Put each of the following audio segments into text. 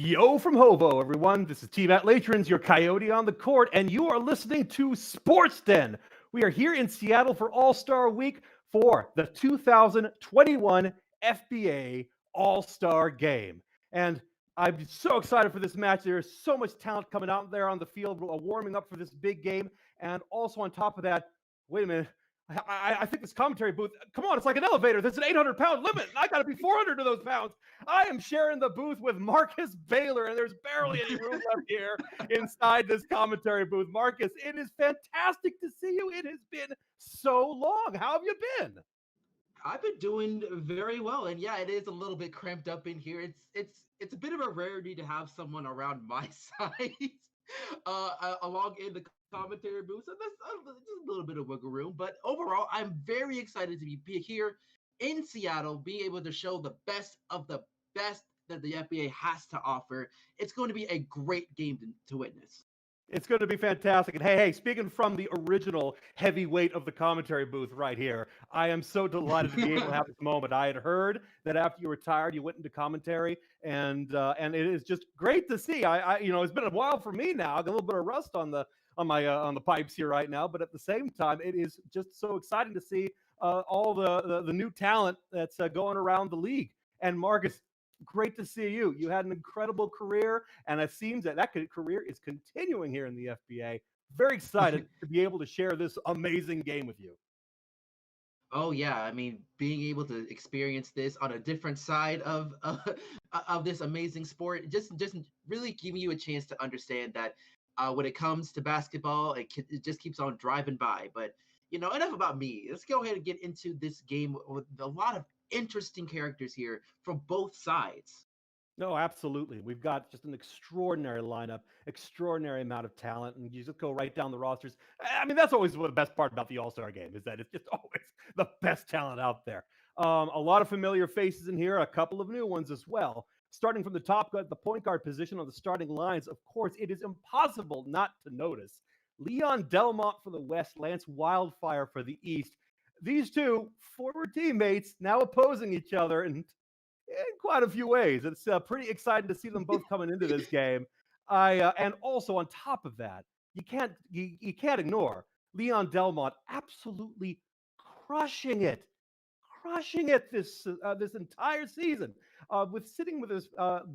Yo from Hovo, everyone. This is T. Matt Latrins, your coyote on the court, and you are listening to Sports Den. We are here in Seattle for All-Star Week for the 2021 FBA All-Star Game. And I'm so excited for this match. There's so much talent coming out there on the field, warming up for this big game. And also on top of that, wait a minute, I think this commentary booth, come on, it's like an elevator. There's an 800-pound limit. I got to be 400 of those pounds. I am sharing the booth with Marcus Baylor, and there's barely any room left here inside this commentary booth. Marcus, it is fantastic to see you. It has been so long. How have you been? I've been doing very well, and yeah, it is a little bit cramped up in here. It's a bit of a rarity to have someone around my size, along in the commentary booth. So that's just a little bit of wiggle room. But overall, I'm very excited to be here in Seattle, being able to show the best of the best that the FBA has to offer. It's going to be a great game to witness. It's going to be fantastic. And hey, speaking from the original heavyweight of the commentary booth right here, I am so delighted to be able to have this moment. I had heard that after you retired, you went into commentary, and it is just great to see. It's been a while for me now. I got a little bit of rust on the pipes here right now, but at the same time, it is just so exciting to see all the new talent that's going around the league. And Marcus, great to see you. You had an incredible career, and it seems that career is continuing here in the FBA. Very excited to be able to share this amazing game with you. Oh yeah, I mean, being able to experience this on a different side of of this amazing sport, just really giving you a chance to understand that when it comes to basketball, it just keeps on driving by. But enough about me. Let's go ahead and get into this game with a lot of interesting characters here from both sides. No, absolutely. We've got just an extraordinary lineup, extraordinary amount of talent, and you just go right down the rosters. I mean, that's always the best part about the All-Star game is that it's just always the best talent out there. A lot of familiar faces in here, a couple of new ones as well. Starting from the top, the point guard position on the starting lines, of course, it is impossible not to notice. Leon Delmont for the West, Lance Wildfire for the East. These two former teammates now opposing each other, and in quite a few ways. It's pretty exciting to see them both coming into this game. And also on top of that, you can't ignore Leon Delmont absolutely crushing it, this entire season, with sitting with his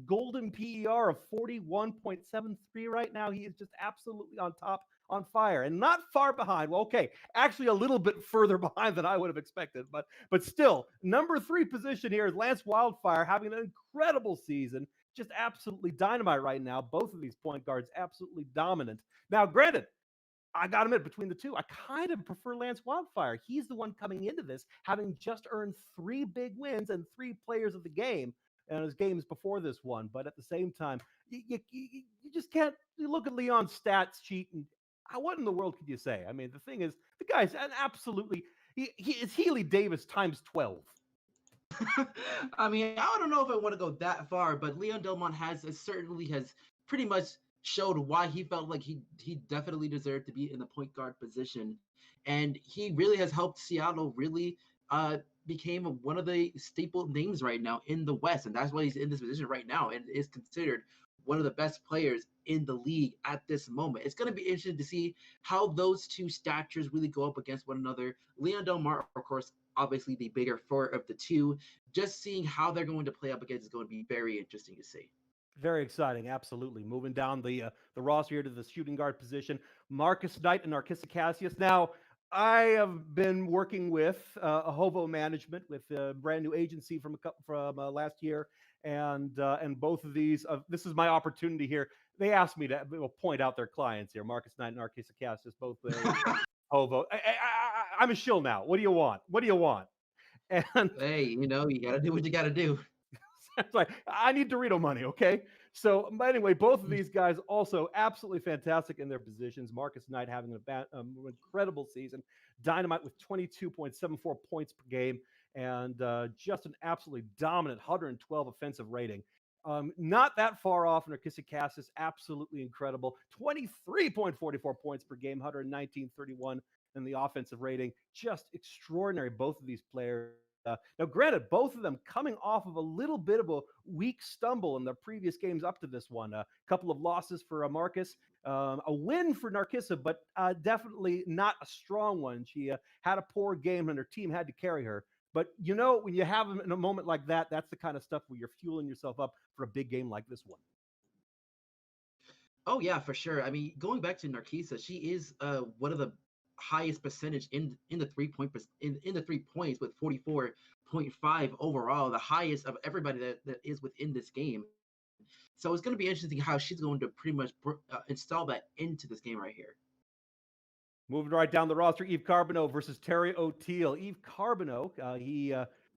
golden PER of 41.73 right now. He is just absolutely on top, on fire, and not far behind. Well, okay, actually a little bit further behind than I would have expected, but still, number 3 position here is Lance Wildfire having an incredible season. Just absolutely dynamite right now. Both of these point guards absolutely dominant. Now, granted, I got to admit, between the two, I kind of prefer Lance Wildfire. He's the one coming into this, having just earned 3 big wins and 3 players of the game and his games before this one. But at the same time, you just can't. You look at Leon's stats sheet, and what in the world could you say? I mean, the thing is, the guy's an absolutely he is Healy Davis times 12. I mean, I don't know if I want to go that far, but Leon Delmont certainly has pretty much showed why he felt like he definitely deserved to be in the point guard position, and he really has helped Seattle really became one of the staple names right now in the West, and that's why he's in this position right now and is considered one of the best players in the league at this moment. It's going to be interesting to see how those two statures really go up against one another. Leon Delmar, of course, obviously the bigger four of the two. Just seeing how they're going to play up against is going to be very interesting to see. Very exciting, absolutely. Moving down the roster here to the shooting guard position, Marcus Knight and Narcissa Cassius. Now, I have been working with a Hovo Management with a brand new agency from last year, and both of these. This is my opportunity here. They asked me to point out their clients here, Marcus Knight and Narcissa Cassius, both there with Hovo. I'm a shill now. What do you want? What do you want? And Hey, you got to do what you got to do. it's like, I need Dorito money, okay? So, but anyway, both of these guys also absolutely fantastic in their positions. Marcus Knight having an incredible season, dynamite with 22.74 points per game, and just an absolutely dominant 112 offensive rating. Not that far off in Narcissa Cassis, absolutely incredible. 23.44 points per game, 119.31 in the offensive rating. Just extraordinary, both of these players. now, granted, both of them coming off of a little bit of a weak stumble in the previous games up to this one. A couple of losses for Marcus, a win for Narcissa, but definitely not a strong one. She had a poor game, and her team had to carry her. But when you have them in a moment like that, that's the kind of stuff where you're fueling yourself up for a big game like this one. Oh yeah, for sure. I mean, going back to Narcissa, she is one of the highest percentage in the 3 point in the 3 points with 44.5 overall, the highest of everybody that is within this game. So it's going to be interesting how she's going to pretty much install that into this game right here. Moving right down the roster, Eve Carbonneau versus Terry O'Teal. Eve Carbonneau, he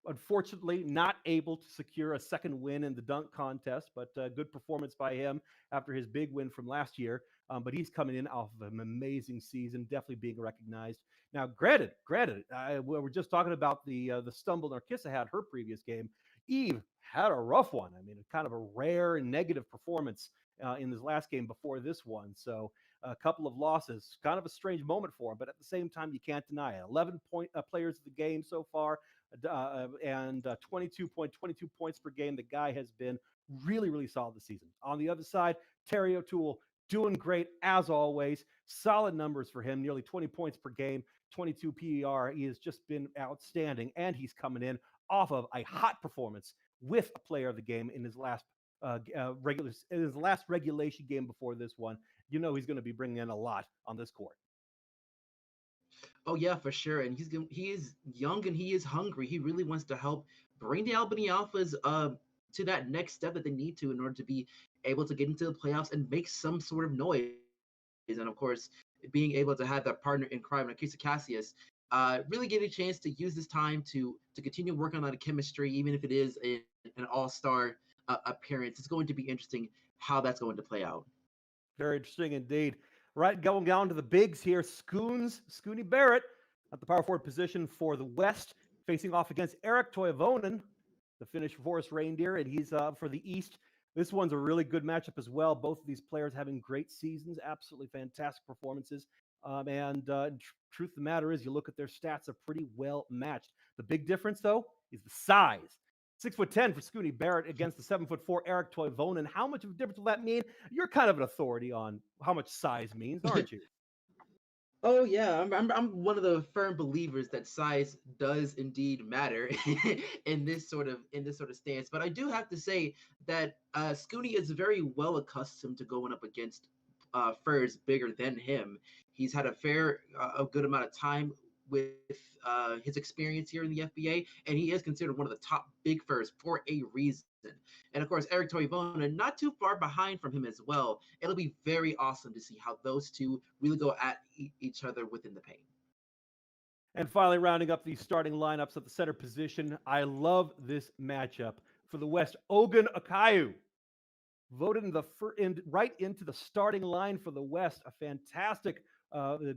unfortunately not able to secure a second win in the dunk contest, but good performance by him after his big win from last year. But he's coming in off of an amazing season, definitely being recognized. Now, granted, we're just talking about the stumble Narcissa had her previous game. Eve had a rough one. I mean, kind of a rare and negative performance in this last game before this one. So a couple of losses, kind of a strange moment for him, but at the same time, you can't deny it. 11 players of the game so far, and 22 points per game. The guy has been really, really solid this season. On the other side, Terry O'Toole doing great as always. Solid numbers for him, nearly 20 points per game, 22 PER. He has just been outstanding, and he's coming in off of a hot performance with a player of the game in his last regulation game before this one. He's going to be bringing in a lot on this court. Oh yeah, for sure. And he is young and he is hungry. He really wants to help bring the Albany Alphas to that next step that they need to in order to be able to get into the playoffs and make some sort of noise. And of course, being able to have that partner in crime, Nakisa Cassius, really get a chance to use this time to continue working on the chemistry, even if it is an all-star appearance. It's going to be interesting how that's going to play out. Very interesting indeed. Right, going down to the bigs here. Scooney Barrett at the power forward position for the West, facing off against Eric Toivonen, the Finnish Forest Reindeer, and he's for the East. This one's a really good matchup as well. Both of these players having great seasons, absolutely fantastic performances. Truth of the matter is, you look at their stats, are pretty well matched. The big difference, though, is the size. 6'10" for Scooney Barrett against the 7'4" Eric Toivonen. How much of a difference will that mean? You're kind of an authority on how much size means, aren't you? Oh yeah, I'm one of the firm believers that size does indeed matter in this sort of stance. But I do have to say that Scooney is very well accustomed to going up against furs bigger than him. He's had a good amount of time with his experience here in the FBA, and he is considered one of the top big furs for a reason. And of course, Eric Toivonen, not too far behind from him as well. It'll be very awesome to see how those two really go at each other within the paint. And finally, rounding up the starting lineups at the center position, I love this matchup. For the West, Ogun Akayu voted right into the starting line for the West. A fantastic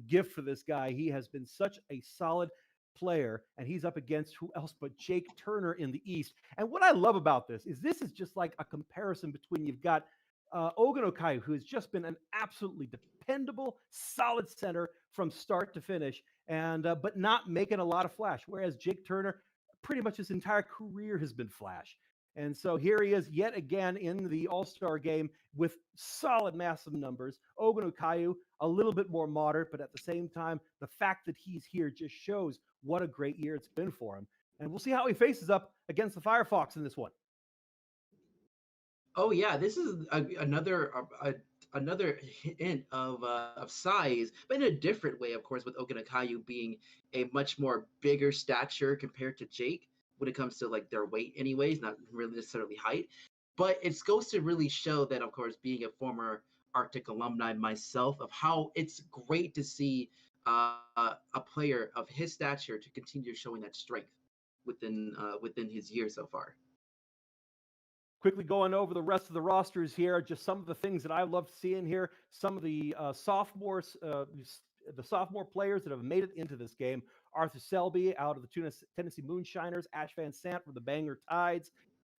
gift for this guy. He has been such a solid player, and he's up against who else but Jake Turner in the East. And what I love about this is just like a comparison between you've got Ogun Okayu, who has just been an absolutely dependable, solid center from start to finish, and but not making a lot of flash. Whereas Jake Turner, pretty much his entire career has been flash. And so here he is yet again in the All-Star game with solid, massive numbers. Ogun Okayu, a little bit more moderate, but at the same time, the fact that he's here just shows what a great year it's been for him. And we'll see how he faces up against the Firefox in this one. Oh yeah, this is another hint of size, but in a different way, of course, with Ogunakayu being a much more bigger stature compared to Jake when it comes to like their weight, anyways, not really necessarily height. But it goes to really show that, of course, being a former Arctic alumni myself, of how it's great to see a player of his stature to continue showing that strength within his year so far. Quickly going over the rest of the rosters here, just some of the things that I love seeing here. Some of the sophomores, the sophomore players that have made it into this game. Arthur Selby out of the Tennessee Moonshiners, Ash Van Sant from the Bangor Tides.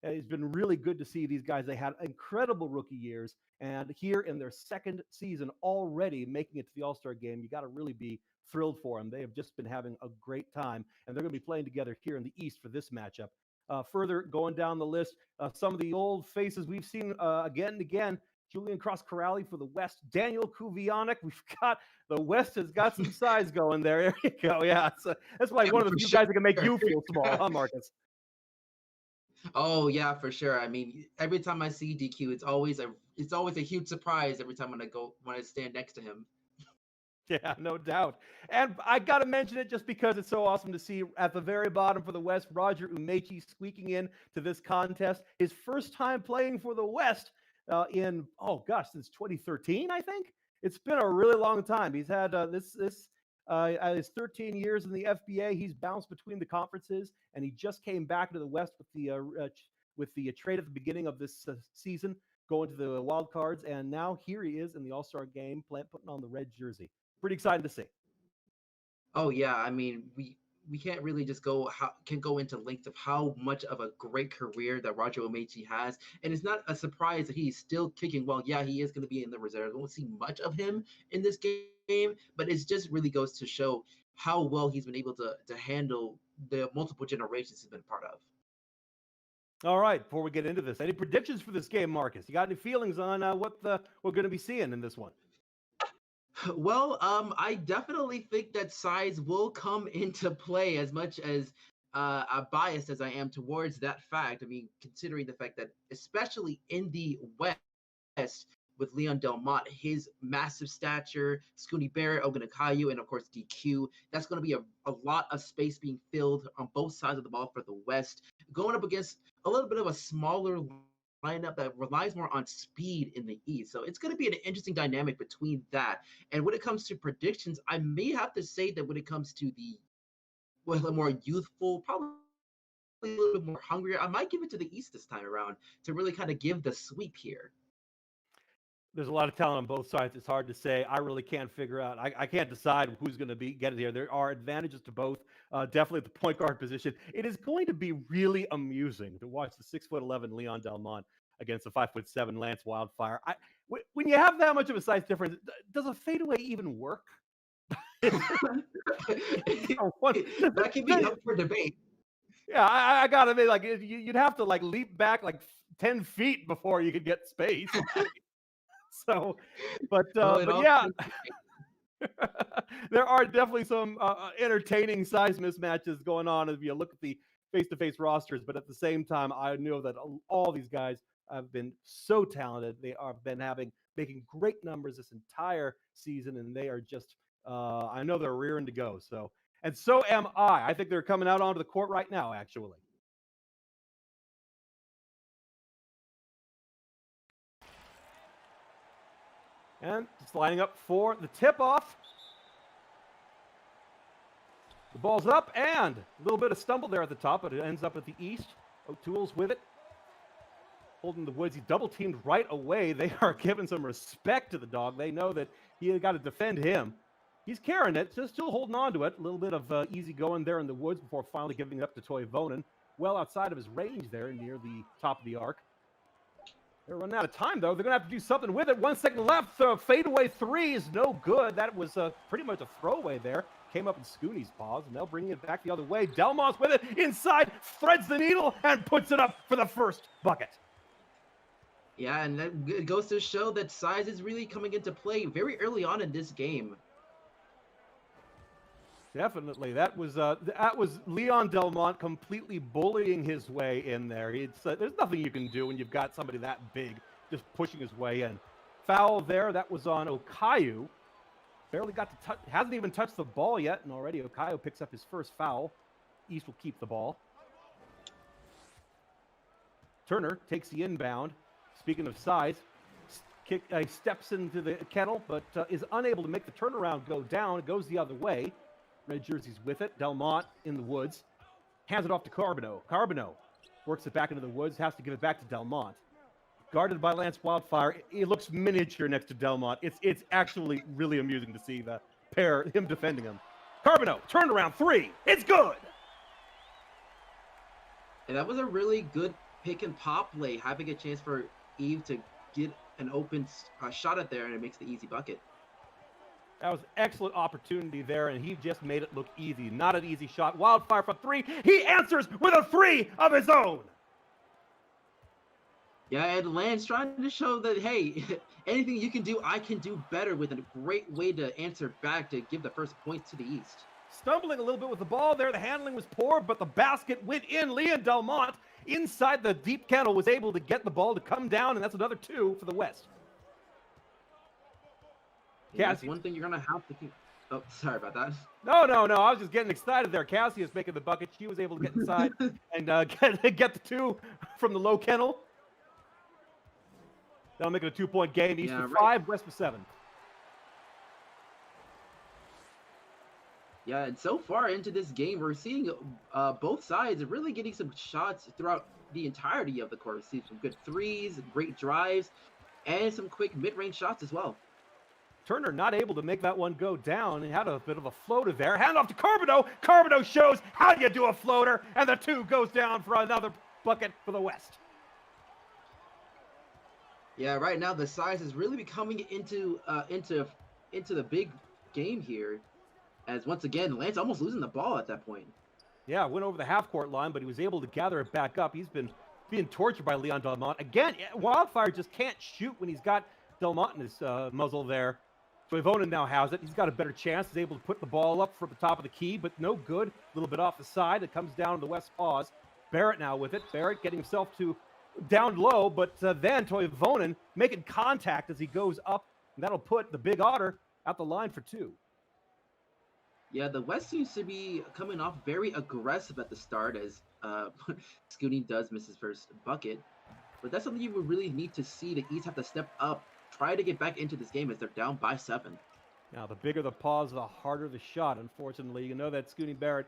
It's been really good to see these guys. They had incredible rookie years, and here in their second season already making it to the All-Star game, you got to really be thrilled for them. They have just been having a great time, and they're going to be playing together here in the East for this matchup. Further going down the list, some of the old faces we've seen again and again. Julian Cross-Corrali for the West. Daniel Kuvionic. We've got the West has got some size going there. There you go. Yeah, that's like one of the few guys that can make you feel small, huh, Marcus? Oh yeah, for sure. I mean, every time I see DQ, it's always a huge surprise every time when I stand next to him. Yeah, no doubt. And I got to mention it just because it's so awesome to see at the very bottom for the West, Roger Umechi squeaking in to this contest. His first time playing for the West since 2013, I think. It's been a really long time. He's had his 13 years in the FBA. He's bounced between the conferences, and he just came back to the West with the trade at the beginning of this season, going to the wild cards, and now here he is in the All-Star Game, putting on the red jersey. Pretty excited to see. Oh yeah, I mean we can't really just go into length of how much of a great career that Roger Omechi has, and it's not a surprise that he's still kicking. Well, yeah, he is going to be in the reserves. We won't see much of him in this game, but it just really goes to show how well he's been able to handle the multiple generations he's been part of. All right, before we get into this, any predictions for this game, Marcus? You got any feelings on what we're going to be seeing in this one? Well, I definitely think that size will come into play as much as biased as I am towards that fact. I mean, considering the fact that, especially in the West, with Leon Delmont, his massive stature, Scooney Barrett, Ogunakayu, and of course DQ, that's going to be a lot of space being filled on both sides of the ball for the West, going up against a little bit of a smaller lineup that relies more on speed in the East. So it's going to be an interesting dynamic between that. And when it comes to predictions, I may have to say that when it comes to the more youthful, probably a little bit more hungrier, I might give it to the East this time around to really kind of give the sweep here. There's a lot of talent on both sides. It's hard to say. I really can't figure out. I can't decide who's going to get it here. There are advantages to both. Definitely at the point guard position. It is going to be really amusing to watch the 6'11" Leon Delmont against the 5'7" Lance Wildfire. When you have that much of a size difference, does a fadeaway even work? That can be up for debate. Yeah, I gotta be like, you'd have to like leap back like 10 feet before you could get space. So, but yeah, there are definitely some entertaining size mismatches going on as you look at the face-to-face rosters. But at the same time, I know that all these guys have been so talented. They are making great numbers this entire season, and they are just I know they're rearing to go. So, and so am I. I think they're coming out onto the court right now, actually. And just lining up for the tip-off. The ball's up, and a little bit of stumble there at the top, but it ends up at the East. O'Toole's with it. Holding the Woods. He double-teamed right away. They are giving some respect to the dog. They know that he got to defend him. He's carrying it, just still holding on to it. A little bit of easy going there in the Woods before finally giving it up to Toy Vonen. Well outside of his range there near the top of the arc. They're running out of time, though. They're going to have to do something with it. 1 second left. Fadeaway three is no good. That was pretty much a throwaway there. Came up in Scooney's paws, and they'll bring it back the other way. Delmont's with it inside, threads the needle, and puts it up for the first bucket. Yeah, and that goes to show that size is really coming into play very early on in this game. Definitely. That was Leon Delmont completely bullying his way in there. There's nothing you can do when you've got somebody that big just pushing his way in. Foul there. That was on Okayu. Barely got to touch, hasn't even touched the ball yet, and already Okayu picks up his first foul. East will keep the ball. Turner takes the inbound. Speaking of size, steps into the kettle, but is unable to make the turnaround go down. It goes the other way. Red jersey's with it. Delmont in the Woods. Hands it off to Carbonneau. Carbonneau works it back into the Woods. Has to give it back to Delmont. Guarded by Lance Wildfire. It looks miniature next to Delmont. It's actually really amusing to see the pair, him defending him. Carbonneau, turned around three. It's good. And that was a really good pick and pop play, having a chance for Eve to get an open shot at there, and it makes the easy bucket. That was excellent opportunity there, and he just made it look easy. Not an easy shot. Wildfire for three. He answers with a three of his own. Yeah, and Lance trying to show that, hey, anything you can do, I can do better, with a great way to answer back to give the first points to the East. Stumbling a little bit with the ball there. The handling was poor, but the basket went in. Leon Delmont, inside the deep kennel, was able to get the ball to come down, and that's another two for the West. Yeah, that's one thing you're going to have to keep. Oh, sorry about that. No. I was just getting excited there. Cassius making the bucket. She was able to get inside and get the two from the low kennel. That'll make it a 2-point game. East with 5, West with 7. Yeah, and so far into this game, we're seeing both sides really getting some shots throughout the entirety of the court. See some good threes, great drives, and some quick mid-range shots as well. Turner not able to make that one go down. He had a bit of a floater there. Hand off to Carbonneau. Carbonneau shows how you do a floater, and the two goes down for another bucket for the West. Yeah, right now the size is really becoming into the big game here, as once again Lance almost losing the ball at that point. Yeah, went over the half-court line, but he was able to gather it back up. He's been being tortured by Leon Delmont. Again, Wildfire just can't shoot when he's got Delmont in his muzzle there. So Ivonen now has it. He's got a better chance. He's able to put the ball up for the top of the key, but no good. A little bit off the side. It comes down to the West paws. Barrett now with it. Barrett getting himself to down low, but then Toivonen making contact as he goes up, and that'll put the Big Otter at the line for two. Yeah, the West seems to be coming off very aggressive at the start, as Scooting does miss his first bucket. But that's something you would really need to see. The East have to step up, try to get back into this game as they're down by 7. Now, the bigger the pause, the harder the shot, unfortunately. You know that Scooting Barrett,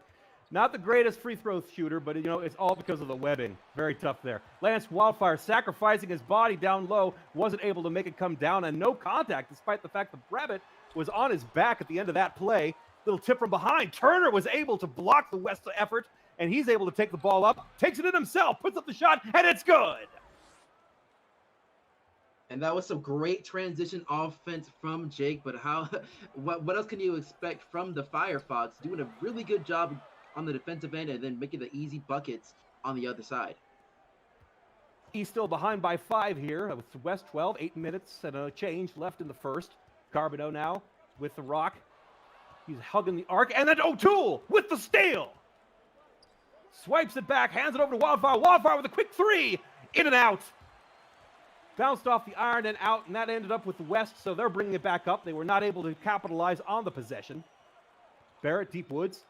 not the greatest free throw shooter, but, you know, it's all because of the webbing. Very tough there. Lance Wildfire sacrificing his body down low, wasn't able to make it come down, and no contact, despite the fact that Brebbit was on his back at the end of that play. Little tip from behind. Turner was able to block the West effort, and he's able to take the ball up, takes it in himself, puts up the shot, and it's good. And that was some great transition offense from Jake, but what else can you expect from the Firefox? Doing a really good job on the defensive end and then making the easy buckets on the other side. He's still behind by 5 here with West 12, 8 minutes and a change left in the first. Carbonneau now with the rock. He's hugging the arc, and then O'Toole with the steal. Swipes it back, hands it over to Wildfire. Wildfire with a quick 3, in and out. Bounced off the iron and out, and that ended up with the West, so they're bringing it back up. They were not able to capitalize on the possession. Barrett, deep woods.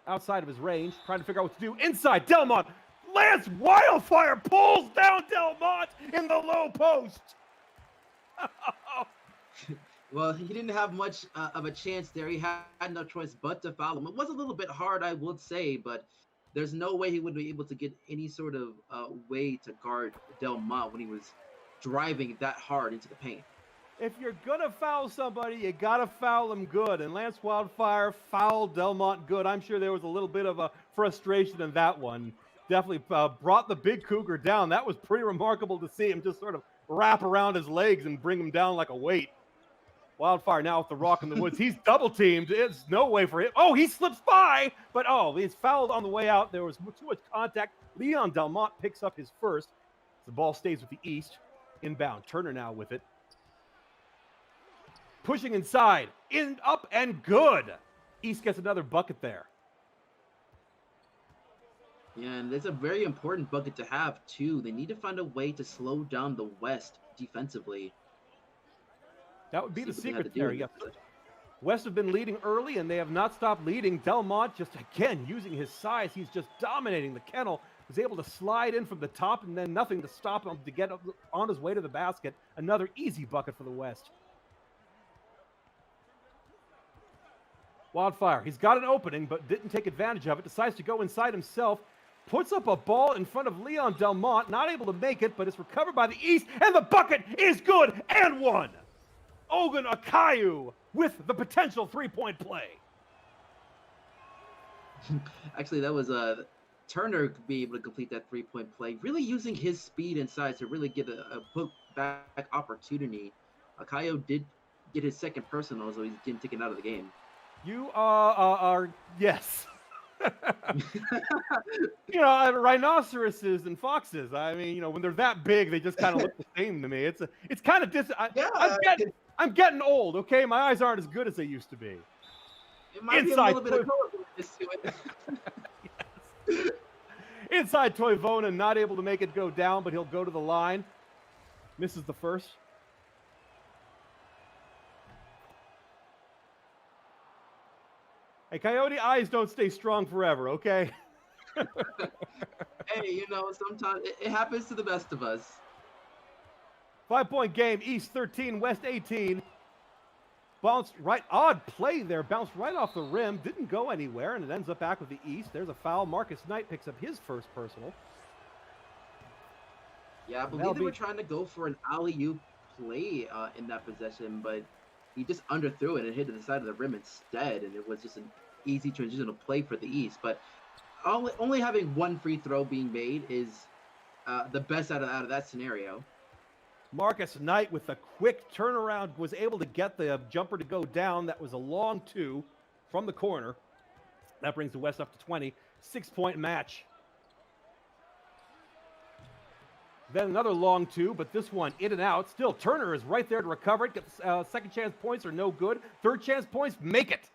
Outside of his range, trying to figure out what to do. Inside, Delmont. Lance Wildfire pulls down Delmont in the low post. Well, he didn't have much of a chance there. He had no choice but to foul him. It was a little bit hard, I would say, but there's no way he would be able to get any sort of way to guard Delmont when he was driving that hard into the paint. If you're going to foul somebody, you got to foul them good. And Lance Wildfire fouled Delmont good. I'm sure there was a little bit of a frustration in that one. Definitely brought the big Cougar down. That was pretty remarkable to see him just sort of wrap around his legs and bring him down like a weight. Wildfire now with the rock in the woods. He's double teamed. It's no way for him. Oh, he slips by, but he's fouled on the way out. There was too much contact. Leon Delmont picks up his first. The ball stays with the East. Inbound. Turner now with it. Pushing inside. Up and good. East gets another bucket there. Yeah, and it's a very important bucket to have, too. They need to find a way to slow down the West defensively. That would be the secret there. Yeah. West have been leading early, and they have not stopped leading. Delmont just, again, using his size. He's just dominating the kennel. Was able to slide in from the top, and then nothing to stop him to get on his way to the basket. Another easy bucket for the West. Wildfire, he's got an opening, but didn't take advantage of it. Decides to go inside himself. Puts up a ball in front of Leon Delmont. Not able to make it, but it's recovered by the East, and the bucket is good and one. Ogun Akayu with the potential 3-point play. Actually, that was Turner could be able to complete that 3-point play, really using his speed and size to really get a put back opportunity. Akayu did get his second personal, so he's getting taken out of the game. You are yes. Rhinoceroses and foxes. I mean, when they're that big, they just kind of look the same to me. It's kind of Yeah, I'm getting old. Okay, my eyes aren't as good as they used to be. it might be a Inside little bit of colorblindness to it. yes. Inside Toivonen, not able to make it go down, but he'll go to the line. Misses the first. Hey, Coyote, eyes don't stay strong forever, okay? Hey, sometimes it happens to the best of us. 5-point game, East 13, West 18. Bounced right, odd play there, bounced right off the rim, didn't go anywhere, and it ends up back with the East. There's a foul. Marcus Knight picks up his first personal. Yeah, I believe they were trying to go for an alley-oop play in that possession, but he just underthrew it and hit to the side of the rim instead, and it was just an easy transitional play for the East. But only having one free throw being made is the best out of that scenario. Marcus Knight with a quick turnaround was able to get the jumper to go down. That was a long two from the corner. That brings the West up to 20. 6-point match. Then another long two, but this one in and out. Still, Turner is right there to recover it. Gets second chance points are no good. Third chance points make it.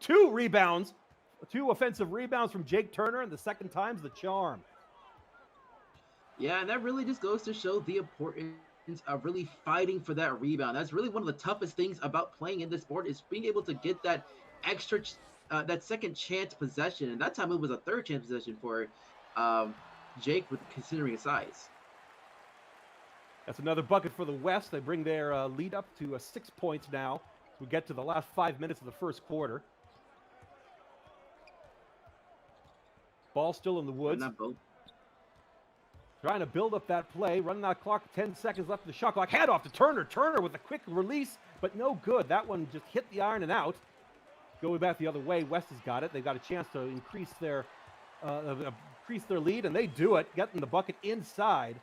2 rebounds. 2 offensive rebounds from Jake Turner, and the second time's the charm. Yeah, and that really just goes to show the importance of really fighting for that rebound. That's really one of the toughest things about playing in this sport, is being able to get that extra, that second chance possession. And that time it was a third chance possession for Jake, with considering his size. That's another bucket for the West. They bring their lead up to 6 points now. We get to the last 5 minutes of the first quarter. Ball still in the woods. Trying to build up that play. Running that clock. 10 seconds left in the shot clock. Hand off to Turner. Turner with a quick release, but no good. That one just hit the iron and out. Going back the other way, West has got it. They've got a chance to increase their lead, and they do it, getting the bucket inside.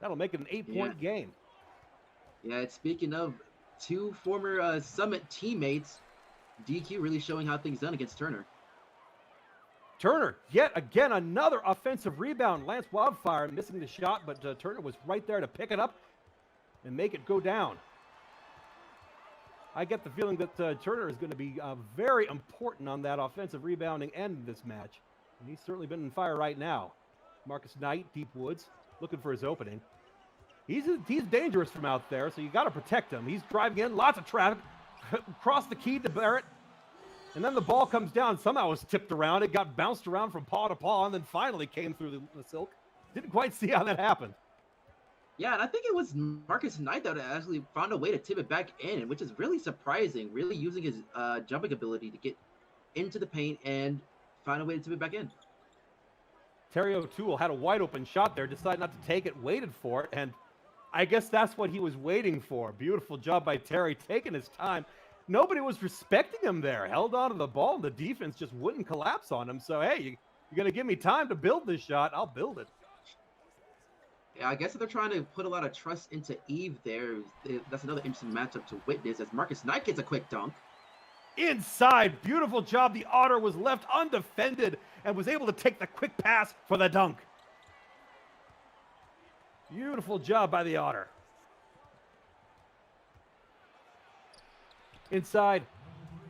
That'll make it an 8-point game. Yeah, speaking of 2 former Summit teammates, DQ really showing how things done against Turner. Turner, yet again, another offensive rebound. Lance Wildfire missing the shot, but Turner was right there to pick it up and make it go down. I get the feeling that Turner is going to be very important on that offensive rebounding end of this match. And he's certainly been on fire right now. Marcus Knight, deep woods, looking for his opening. He's dangerous from out there, so you got to protect him. He's driving in, lots of traffic, across the key to Barrett. And then the ball comes down, somehow was tipped around. It got bounced around from paw to paw, and then finally came through the silk. Didn't quite see how that happened. Yeah, and I think it was Marcus Knight that actually found a way to tip it back in, which is really surprising, really using his jumping ability to get into the paint and find a way to tip it back in. Terry O'Toole had a wide open shot there, decided not to take it, waited for it, and I guess that's what he was waiting for. Beautiful job by Terry, taking his time. Nobody was respecting him there. Held on to the ball, and the defense just wouldn't collapse on him. So, hey, you're going to give me time to build this shot, I'll build it. Yeah, I guess if they're trying to put a lot of trust into Eve there, that's another interesting matchup to witness, as Marcus Knight gets a quick dunk. Inside, beautiful job. The Otter was left undefended and was able to take the quick pass for the dunk. Beautiful job by the Otter. Inside,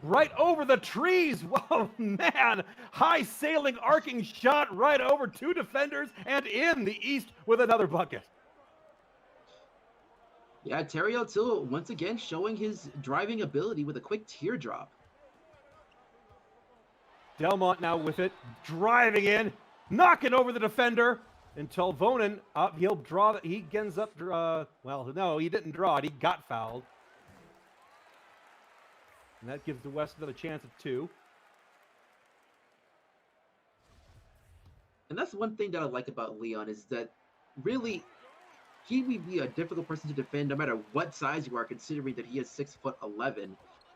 right over the trees. Whoa, man. High sailing, arcing shot right over 2 defenders and in the East with another bucket. Yeah, Terry O'Toole once again showing his driving ability with a quick teardrop. Delmont now with it, driving in, knocking over the defender. Until Vonen, he'll draw. He ends up, well, no, he didn't draw it. He got fouled. And that gives the West another chance at 2. And that's one thing that I like about Leon, is that really he would be a difficult person to defend no matter what size you are, considering that he is 6'11".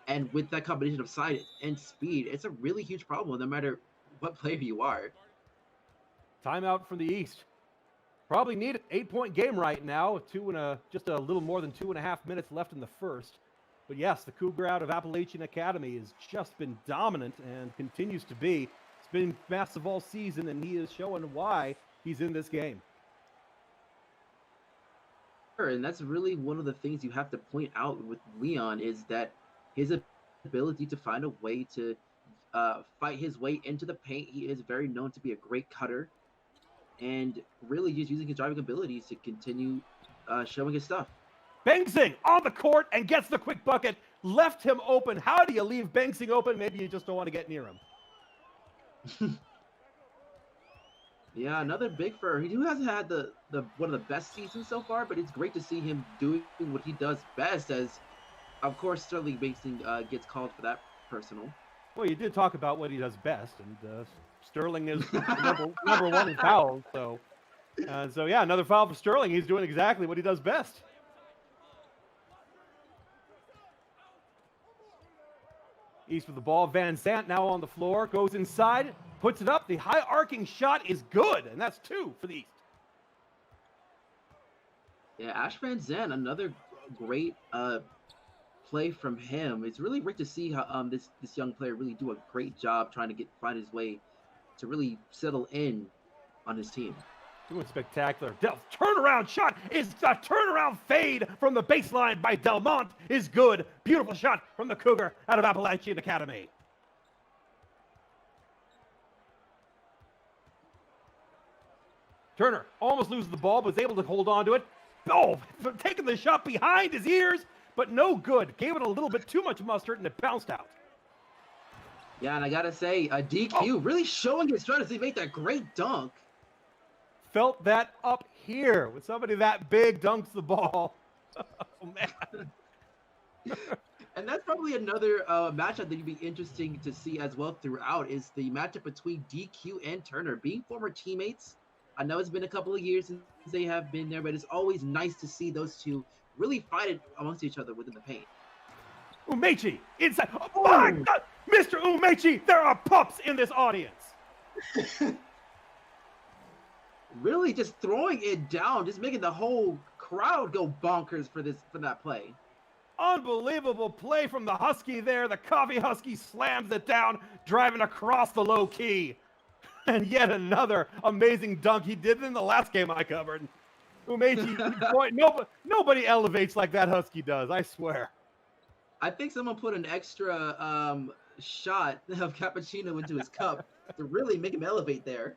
And with that combination of size and speed, it's a really huge problem no matter what player you are. Timeout from the East. Probably need it. 8-point game right now. Just a little more than 2.5 minutes left in the first. But yes, the Cougar out of Appalachian Academy has just been dominant and continues to be. It's been massive all season, and he is showing why he's in this game. And that's really one of the things you have to point out with Leon is that his ability to find a way to fight his way into the paint. He is very known to be a great cutter, and really just using his driving abilities to continue showing his stuff. Banksing on the court and gets the quick bucket. Left him open. How do you leave Banksing open? Maybe you just don't want to get near him. Yeah, another big for he hasn't had the one of the best seasons so far, but it's great to see him doing what he does best. As of course, Sterling Banksing gets called for that personal. Well, you did talk about what he does best, and Sterling is number one in fouls. So yeah, another foul for Sterling. He's doing exactly what he does best. East with the ball. Van Zandt now on the floor. Goes inside. Puts it up. The high arcing shot is good, and that's 2 for the East. Yeah, Ash Van Zandt, another great play from him. It's really great to see how this young player really do a great job trying to find his way to really settle in on his team. Doing spectacular. Turnaround shot is a turnaround fade from the baseline by Delmont is good. Beautiful shot from the Cougar out of Appalachian Academy. Turner almost loses the ball, but is able to hold on to it. Oh, taking the shot behind his ears, but no good. Gave it a little bit too much mustard, and it bounced out. Yeah, and I gotta say, DQ really showing his strategy. He made that great dunk. Felt that up here when somebody that big dunks the ball. Oh, man. And that's probably another matchup that you'd be interesting to see as well throughout is the matchup between DQ and Turner. Being former teammates, I know it's been a couple of years since they have been there, but it's always nice to see those two really fight it amongst each other within the paint. Umechi inside. Oh my God, Mr. Umechi, there are pups in this audience. Really just throwing it down, just making the whole crowd go bonkers for that play. Unbelievable play from the Husky there. The Coffee Husky slams it down, driving across the low key. And yet another amazing dunk he did in the last game I covered. Umechi, nobody elevates like that Husky does, I swear. I think someone put an extra shot of cappuccino into his cup to really make him elevate there.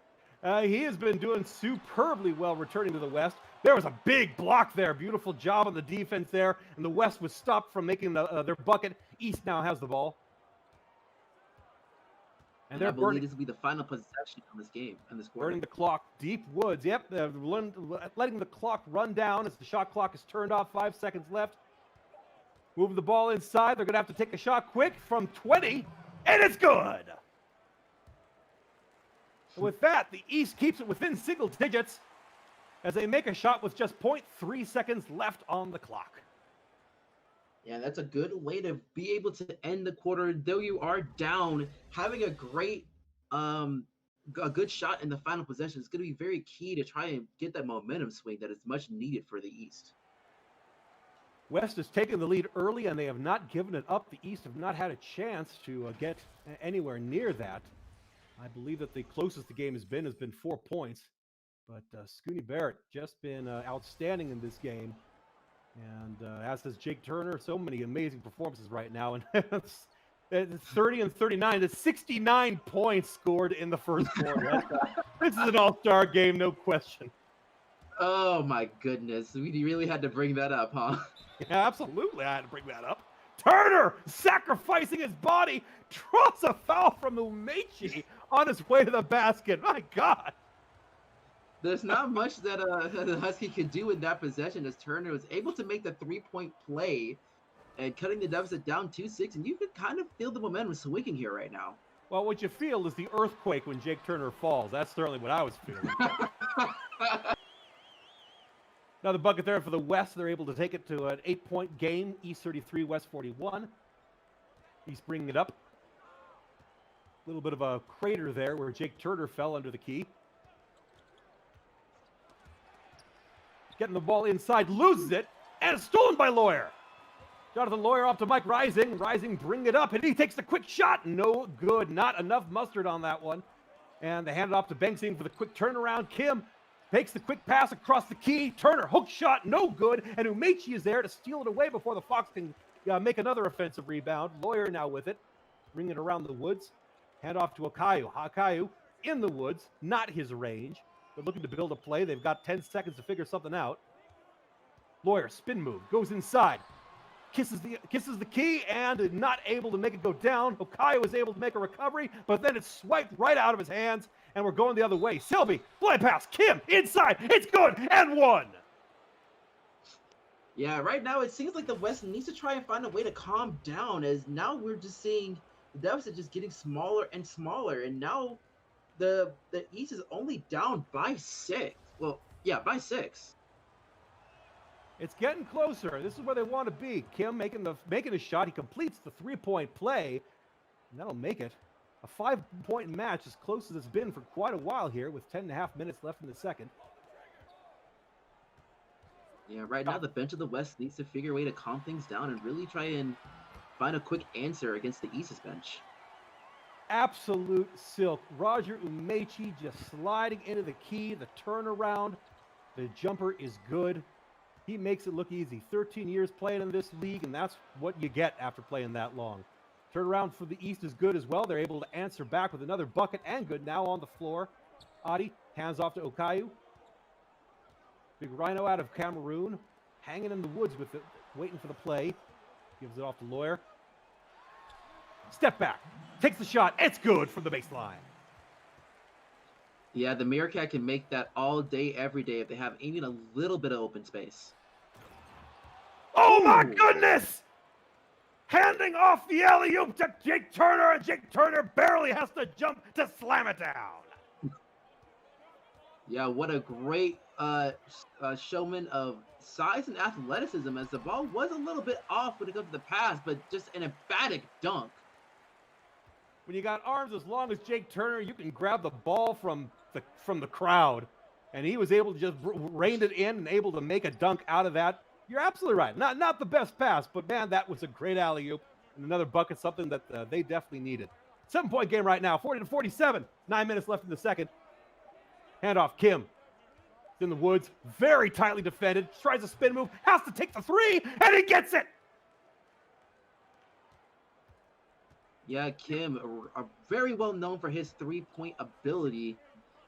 He has been doing superbly well returning to the West. There was a big block there. Beautiful job on the defense there. And the West was stopped from making their bucket. East now has the ball. And I believe this will be the final possession of this game and this quarter. Burning the clock. Deep Woods. Yep. Letting the clock run down as the shot clock is turned off. 5 seconds left. Moving the ball inside. They're going to have to take a shot quick from 20. And it's good. With that, the East keeps it within single digits as they make a shot with just 0.3 seconds left on the clock. Yeah, that's a good way to be able to end the quarter. Though you are down, having a great, a good shot in the final possession is going to be very key to try and get that momentum swing that is much needed for the East. West has taken the lead early, and they have not given it up. The East have not had a chance to get anywhere near that. I believe that the closest the game has been 4 points. But Scooney Barrett just been outstanding in this game. And as has Jake Turner, so many amazing performances right now. And it's 30 and 39. That's 69 points scored in the first quarter. This is an all-star game, no question. Oh, my goodness. We really had to bring that up, huh? Yeah, absolutely. I had to bring that up. Turner sacrificing his body, draws a foul from Umechi on his way to the basket. My God. There's not much that the Husky could do in that possession as Turner was able to make the three-point play and cutting the deficit down 2-6, and you can kind of feel the momentum swinging here right now. Well, what you feel is the earthquake when Jake Turner falls. That's certainly what I was feeling. Another bucket there for the West. They're able to take it to an 8-point game. East 33, West 41. East bringing it up. A little bit of a crater there where Jake Turner fell under the key. getting the ball inside, loses it, and it's stolen by Lawyer. Jonathan Lawyer off to Mike Rising. Rising bring it up, and he takes the quick shot. No good. Not enough mustard on that one. And they hand it off to Banksing for the quick turnaround. Kim takes the quick pass across the key. Turner, hook shot, no good. And Umechi is there to steal it away before the Fox can make another offensive rebound. Lawyer now with it. Bring it around the woods. Hand off to Akayu. Akayu in the woods, not his range. They're looking to build a play. They've got 10 seconds to figure something out. Lawyer, spin move, goes inside. Kisses the key and not able to make it go down. Okayo is able to make a recovery, but then it's swiped right out of his hands, and we're going the other way. Sylvie, fly pass, Kim, inside, it's good, and one. Yeah, right now it seems like the West needs to try and find a way to calm down, as now we're just seeing the deficit just getting smaller and smaller, and now the East is only down by 6. Well, yeah, by 6. It's getting closer. This is where they want to be. Kim making a shot. He completes the three-point play, and that'll make it a 5-point match, as close as it's been for quite a while here, with 10.5 minutes left in the second. Yeah, right now the bench of the West needs to figure a way to calm things down and really try and find a quick answer against the East's bench. Absolute silk. Roger Umechi just sliding into the key, the turnaround. The jumper is good. He makes it look easy. 13 years playing in this league, and that's what you get after playing that long. Turnaround for the East is good as well. They're able to answer back with another bucket, and good now on the floor. Adi hands off to Okayu. Big Rhino out of Cameroon, hanging in the woods with it, waiting for the play. Gives it off to Lawyer. Step back, takes the shot. It's good from the baseline. Yeah, the Meerkat can make that all day, every day if they have even a little bit of open space. Oh my goodness! Handing off the alley-oop to Jake Turner, and Jake Turner barely has to jump to slam it down. Yeah, what a great showman of size and athleticism, as the ball was a little bit off when it comes to the pass, but just an emphatic dunk. When you got arms as long as Jake Turner, you can grab the ball from the crowd, and he was able to just rein it in and able to make a dunk out of that. You're absolutely right. Not the best pass, but man, that was a great alley-oop and another bucket, something that they definitely needed. 7-point game right now, 40-47. 9 minutes left in the second. Handoff, Kim. It's in the woods, very tightly defended. Tries a spin move, has to take the three, and he gets it. Yeah, Kim, are very well known for his three-point ability.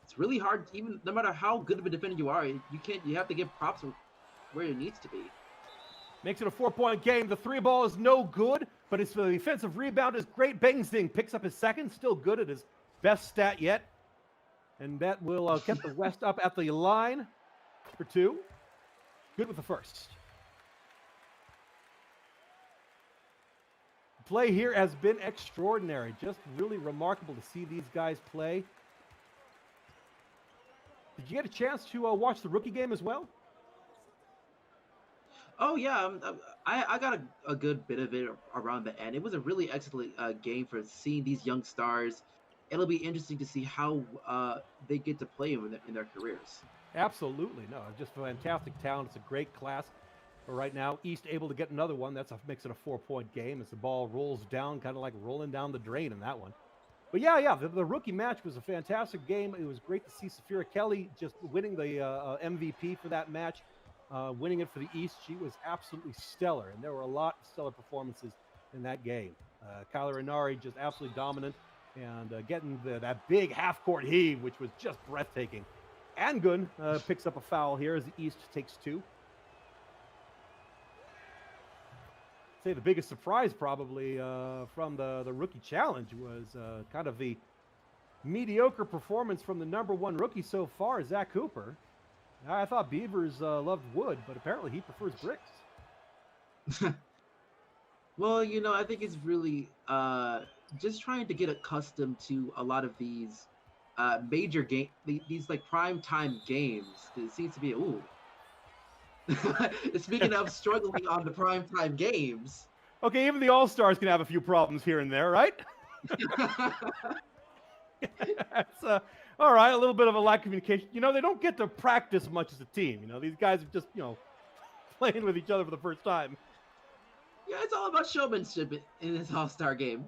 It's really hard, even no matter how good of a defender you are, you have to give props where it needs to be. Makes it a 4-point game. The three ball is no good, but his defensive rebound is great. Bangsing picks up his second, still good at his best stat yet. And that will get the West up at the line for 2. Good with the first. Play here has been extraordinary. Just really remarkable to see these guys play. Did you get a chance to watch the rookie game as well? Oh, yeah. I got a good bit of it around the end. It was a really excellent game for seeing these young stars. It'll be interesting to see how they get to play in their careers. Absolutely. No, just fantastic talent. It's a great class. But right now, East able to get another one. Makes it a 4-point game as the ball rolls down, kind of like rolling down the drain in that one. But yeah, the rookie match was a fantastic game. It was great to see Saphira Kelly just winning the MVP for that match, winning it for the East. She was absolutely stellar, and there were a lot of stellar performances in that game. Kyler Inari just absolutely dominant, and getting that big half-court heave, which was just breathtaking. Angun picks up a foul here as the East takes 2. Say the biggest surprise probably from the rookie challenge was kind of the mediocre performance from the #1 rookie so far, Zach Cooper. I thought Beavers loved wood, but apparently he prefers bricks. Well, I think it's really just trying to get accustomed to a lot of these major these like prime time games. It seems to be Speaking of struggling on the primetime games. Okay, even the All-Stars can have a few problems here and there, right? All right, a little bit of a lack of communication. You know, they don't get to practice much as a team. You know, these guys are just, playing with each other for the first time. Yeah, it's all about showmanship in this All-Star game.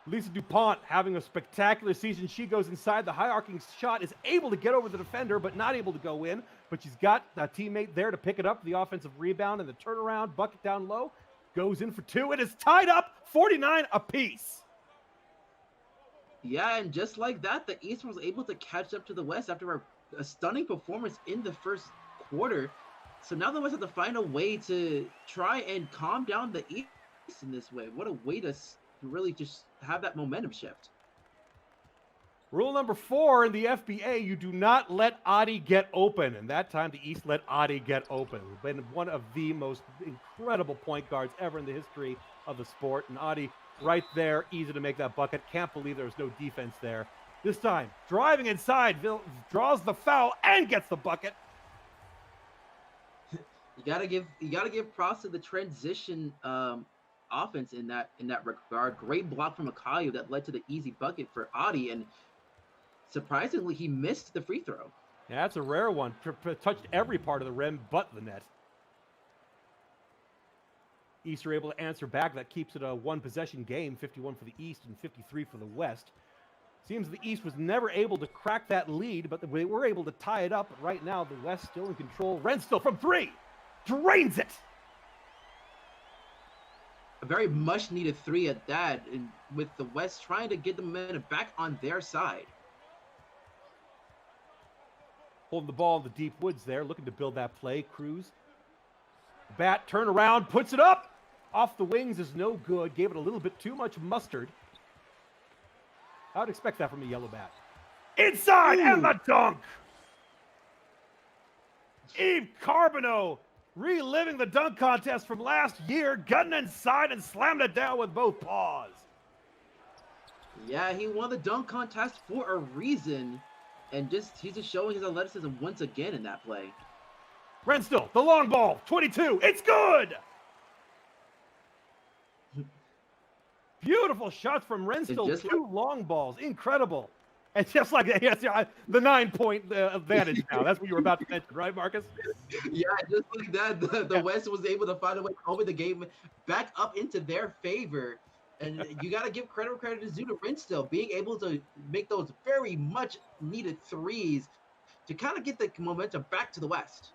Lisa DuPont having a spectacular season. She goes inside. The high arcing shot is able to get over the defender, but not able to go in. But she's got a teammate there to pick it up. The offensive rebound and the turnaround bucket down low. Goes in for two. It is tied up 49 apiece. Yeah, and just like that, the East was able to catch up to the West after a stunning performance in the first quarter. So now the West have to find a way to try and calm down the East in this way. What a way to really just have that momentum shift. Rule number 4 in the FBA, you do not let Adi get open. And that time the East let Adi get open. Been one of the most incredible point guards ever in the history of the sport. And Adi right there, easy to make that bucket. Can't believe there was no defense there. This time, driving inside, draws the foul and gets the bucket. You gotta give props to the transition offense in that regard. Great block from Akayu that led to the easy bucket for Adi, and surprisingly, he missed the free throw. Yeah, that's a rare one. Touched every part of the rim but the net. East are able to answer back. That keeps it a one-possession game, 51 for the East and 53 for the West. Seems the East was never able to crack that lead, but they were able to tie it up. But right now, the West still in control. Renstill from 3. Drains it. A very much-needed 3 at that, and with the West trying to get the momentum back on their side. Holding the ball in the deep woods there, looking to build that play. Cruz. Bat, turn around, puts it up. Off the wings is no good. Gave it a little bit too much mustard. I would expect that from a yellow bat. Inside, and the dunk! Eve Carbonneau reliving the dunk contest from last year, gunning inside and slammed it down with both paws. Yeah, he won the dunk contest for a reason, and he's just showing his athleticism once again in that play. Renstill, the long ball, 22, it's good! Beautiful shots from Renstill, 2 long balls, incredible. And just like that, yes, yeah, the 9-point advantage now. That's what you were about to mention, right, Marcus? Yeah, just like that, the West was able to find a way over the game back up into their favor. And you got to give credit is due to Renstill, being able to make those very much needed threes to kind of get the momentum back to the West.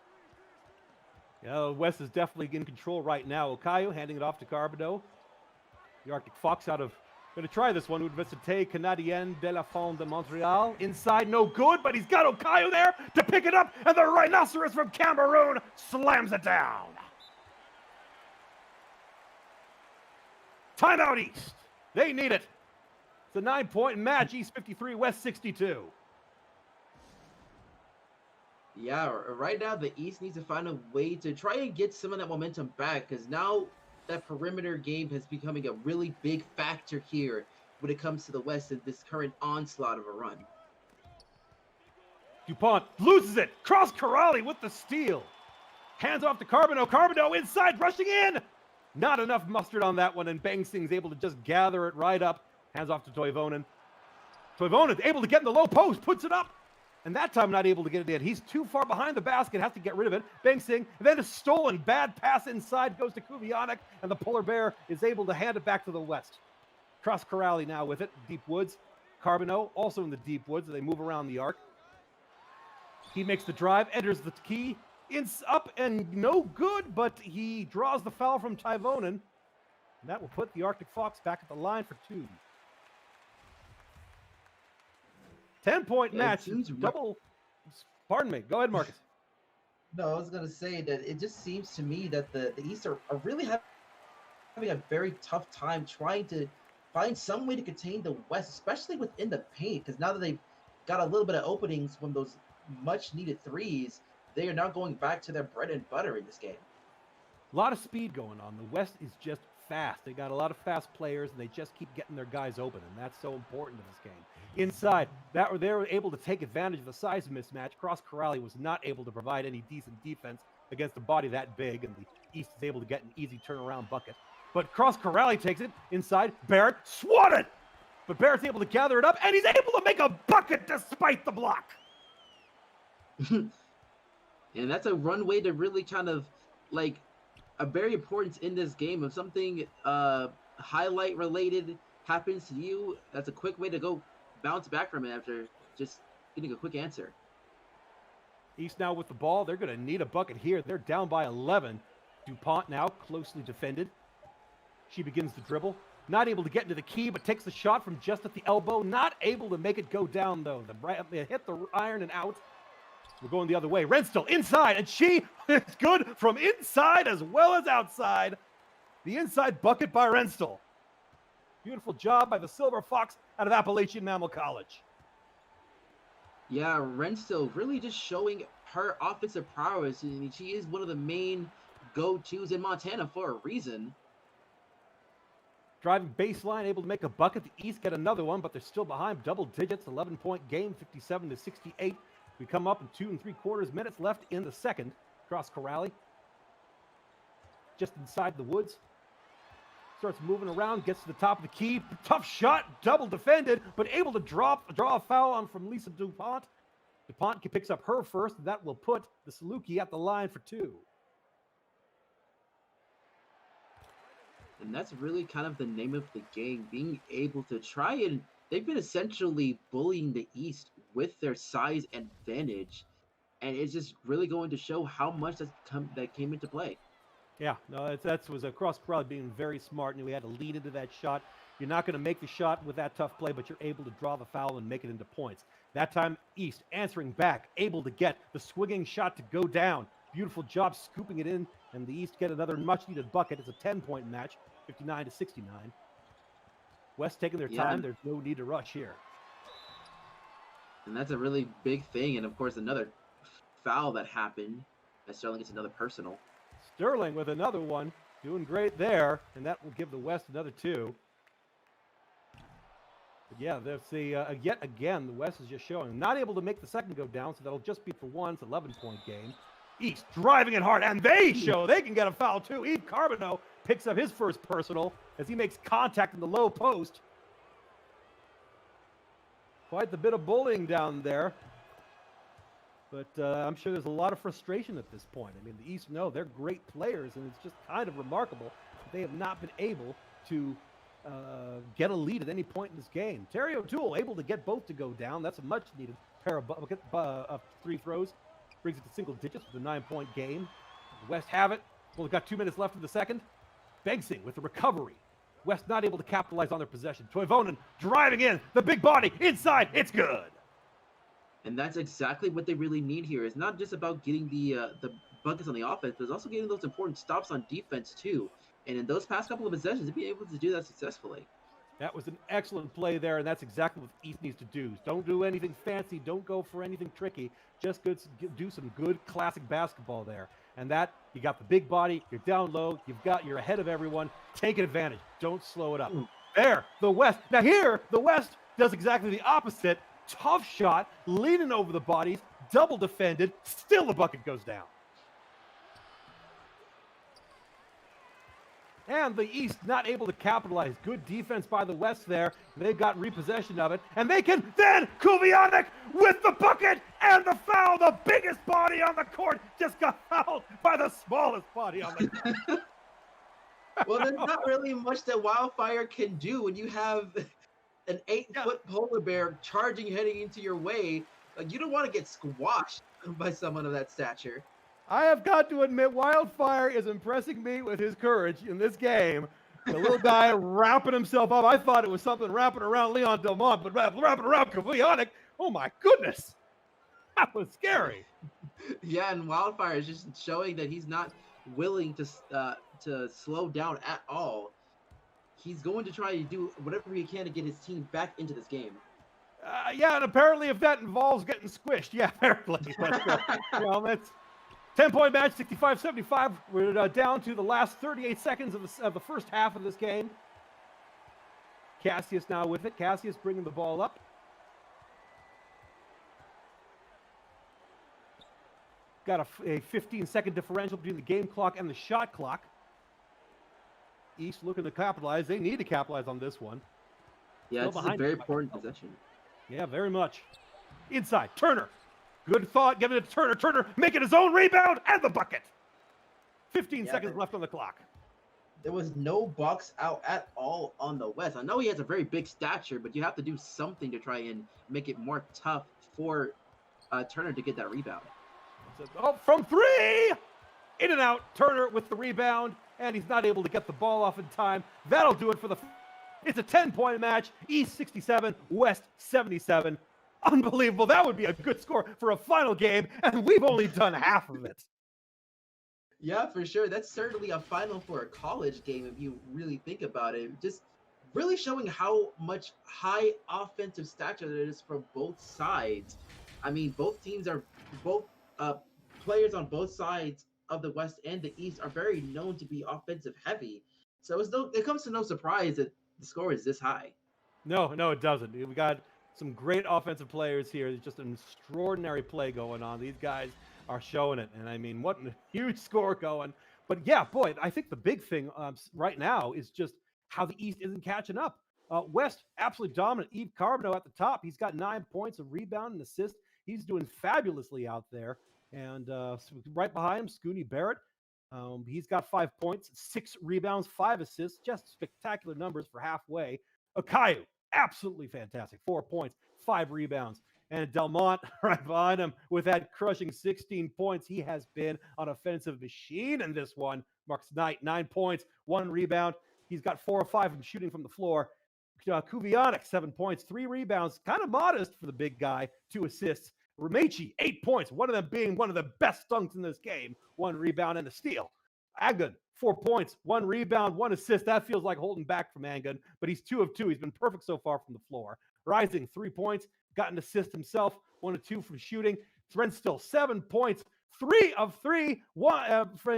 Yeah, the West is definitely in control right now. Okayo handing it off to Carbonneau. The Arctic Fox going to try this one. Université Canadienne de la Fond de Montreal. Inside, no good, but he's got Okayo there to pick it up, and the Rhinoceros from Cameroon slams it down. Timeout East. They need it. It's a 9-point match. East 53, West 62. Yeah, right now the East needs to find a way to try and get some of that momentum back, because now that perimeter game is becoming a really big factor here when it comes to the West in this current onslaught of a run. DuPont loses it. Cross Corrali with the steal. Hands off to Carbonneau. Carbonneau inside, rushing in. Not enough mustard on that one, and Bang Sing's able to just gather it right up. Hands off to Toivonen. Toivonen able to get in the low post, puts it up. And that time not able to get it in. He's too far behind the basket, has to get rid of it. Bang Sing, and then a stolen bad pass inside, goes to Kubianic, and the Polar Bear is able to hand it back to the West. Cross Corrali now with it, deep woods. Carbonneau also in the deep woods as they move around the arc. He makes the drive, enters the key, up and no good, but he draws the foul from Toivonen. And that will put the Arctic Fox back at the line for 2. 10-point match. Double. Pardon me. Go ahead, Marcus. No, I was going to say that it just seems to me that the East are really having a very tough time trying to find some way to contain the West, especially within the paint, because now that they've got a little bit of openings from those much-needed threes, they are now going back to their bread and butter in this game. A lot of speed going on. The West is just fast. They got a lot of fast players, and they just keep getting their guys open, and that's so important in this game. Inside, they were able to take advantage of the size mismatch. Cross Corrali was not able to provide any decent defense against a body that big, and the East is able to get an easy turnaround bucket. But Cross Corrali takes it inside. Barrett swatted. But Barrett's able to gather it up, and he's able to make a bucket despite the block. And that's a runway to really kind of, like, a very important in this game. If something highlight related happens to you, that's a quick way to go bounce back from it after just getting a quick answer. East now with the ball. They're going to need a bucket here. They're down by 11. DuPont now closely defended. She begins to dribble. Not able to get into the key, but takes the shot from just at the elbow. Not able to make it go down, though. They hit the iron and out. We're going the other way. Renstill inside, and she is good from inside as well as outside. The inside bucket by Renstill. Beautiful job by the Silver Fox out of Appalachian Mammal College. Yeah, Renstill really just showing her offensive prowess. I mean, she is one of the main go-tos in Montana for a reason. Driving baseline, able to make a bucket. The East get another one, but they're still behind double digits. 11-point game, 57-68. We come up in 2 3/4 minutes left in the second. Cross Corrali. Just inside the woods. Starts moving around, gets to the top of the key. Tough shot, double defended, but able to draw a foul on from Lisa DuPont. DuPont picks up her first, and that will put the Saluki at the line for 2. And that's really kind of the name of the game, being able to try and they've been essentially bullying the East with their size advantage. And it's just really going to show how much that came into play. Yeah, no, that was across Corral being very smart, and we had to lead into that shot. You're not going to make the shot with that tough play, but you're able to draw the foul and make it into points. That time, East answering back, able to get the swinging shot to go down. Beautiful job scooping it in, and the East get another much-needed bucket. It's a 10-point match, 59-69. West taking their time. There's no need to rush here. And that's a really big thing. And, of course, another foul that happened as Sterling gets another personal. Sterling with another one, doing great there, and that will give the West another 2. But yeah, there's yet again, the West is just showing. Not able to make the second go down, so that'll just be for one. It's an 11-point game. East driving it hard, and they show they can get a foul too. Eve Carbonneau picks up his first personal as he makes contact in the low post. Quite the bit of bullying down there. But I'm sure there's a lot of frustration at this point. I mean, the East know they're great players, and it's just kind of remarkable that they have not been able to get a lead at any point in this game. Terry O'Toole able to get both to go down. That's a much-needed pair of 3 throws. Brings it to single digits with a 9-point game. The West have it. Well, they've got 2 minutes left in the second. Bengsing with the recovery. West not able to capitalize on their possession. Toivonen driving in. The big body inside. It's good. And that's exactly what they really need here. It's not just about getting the buckets on the offense, but it's also getting those important stops on defense too. And in those past couple of possessions, to be able to do that successfully. That was an excellent play there, and that's exactly what East needs to do. Don't do anything fancy. Don't go for anything tricky. Just do some good classic basketball there. And that, you got the big body, you're down low, you're ahead of everyone. Take advantage. Don't slow it up. There, the West. Now here, the West does exactly the opposite. Tough shot, leaning over the bodies, double defended, still the bucket goes down. And the East not able to capitalize. Good defense by the West there. They've got repossession of it. And they can then, Kuvionic with the bucket and the foul. The biggest body on the court just got fouled by the smallest body on the court. Well, there's not really much that Wildfire can do when you have an 8-foot polar bear charging, heading into your way. Like, you don't want to get squashed by someone of that stature. I have got to admit, Wildfire is impressing me with his courage in this game. The little guy wrapping himself up. I thought it was something wrapping around Leon Delmont, but wrapping around Kuvionic. Oh my goodness. That was scary. Yeah, and Wildfire is just showing that he's not willing to slow down at all. He's going to try to do whatever he can to get his team back into this game. Yeah, and apparently if that involves getting squished, yeah, apparently. Well, that's 10-point match, 65-75. We're down to the last 38 seconds of the first half of this game. Cassius now with it. Cassius bringing the ball up. Got a 15-second differential between the game clock and the shot clock. East looking to capitalize. They need to capitalize on this one. Yeah, Still it's a behind. very important possession. Yeah, very much. Inside, Turner. Good thought, giving it to Turner. Turner making his own rebound and the bucket. 15 Yeah, seconds left on the clock. there was no box out at all on the West. I know he has a very big stature, but you have to do something to try and make it more tough for Turner to get that rebound. Oh, from three! In and out. Turner with the rebound, and he's not able to get the ball off in time. That'll do it for the... It's a 10-point match. East 67, West 77. Unbelievable. That would be a good score for a final game, and we've only done half of it. Yeah, for sure. That's certainly a final for a college game if you really think about it. Just really showing how much high offensive stature there is from both sides. I mean, both uh, players on both sides of the West and the East are very known to be offensive heavy. So it comes to no surprise that the score is this high. No, it doesn't. We got some great offensive players here. There's just an extraordinary play going on. These guys are showing it. And I mean, what a huge score going. But yeah, boy, I think the big thing right now is just how the East isn't catching up. West, absolutely dominant. Eve Carbonneau at the top. He's got 9 points, a rebound, and assist. He's doing fabulously out there. And right behind him, Scooney Barrett. He's got 5 points, 6 rebounds, 5 assists. Just spectacular numbers for halfway. Akayu, absolutely fantastic. 4 points, 5 rebounds. And Delmont right behind him with that crushing 16 points. He has been an offensive machine in this one. Marcus Knight, 9 points, 1 rebound. He's got 4 or 5 from shooting from the floor. Kuvionic, 7 points, 3 rebounds. Kind of modest for the big guy, 2 assists. Remechi, 8 points, one of them being one of the best dunks in this game. 1 rebound and a steal. Agun, 4 points, 1 rebound, 1 assist. That feels like holding back from Angun, but he's 2 of 2. He's been perfect so far from the floor. Rising, 3 points, got an assist himself, 1 of 2 from shooting. Threnstill, 7 points, 3 of 3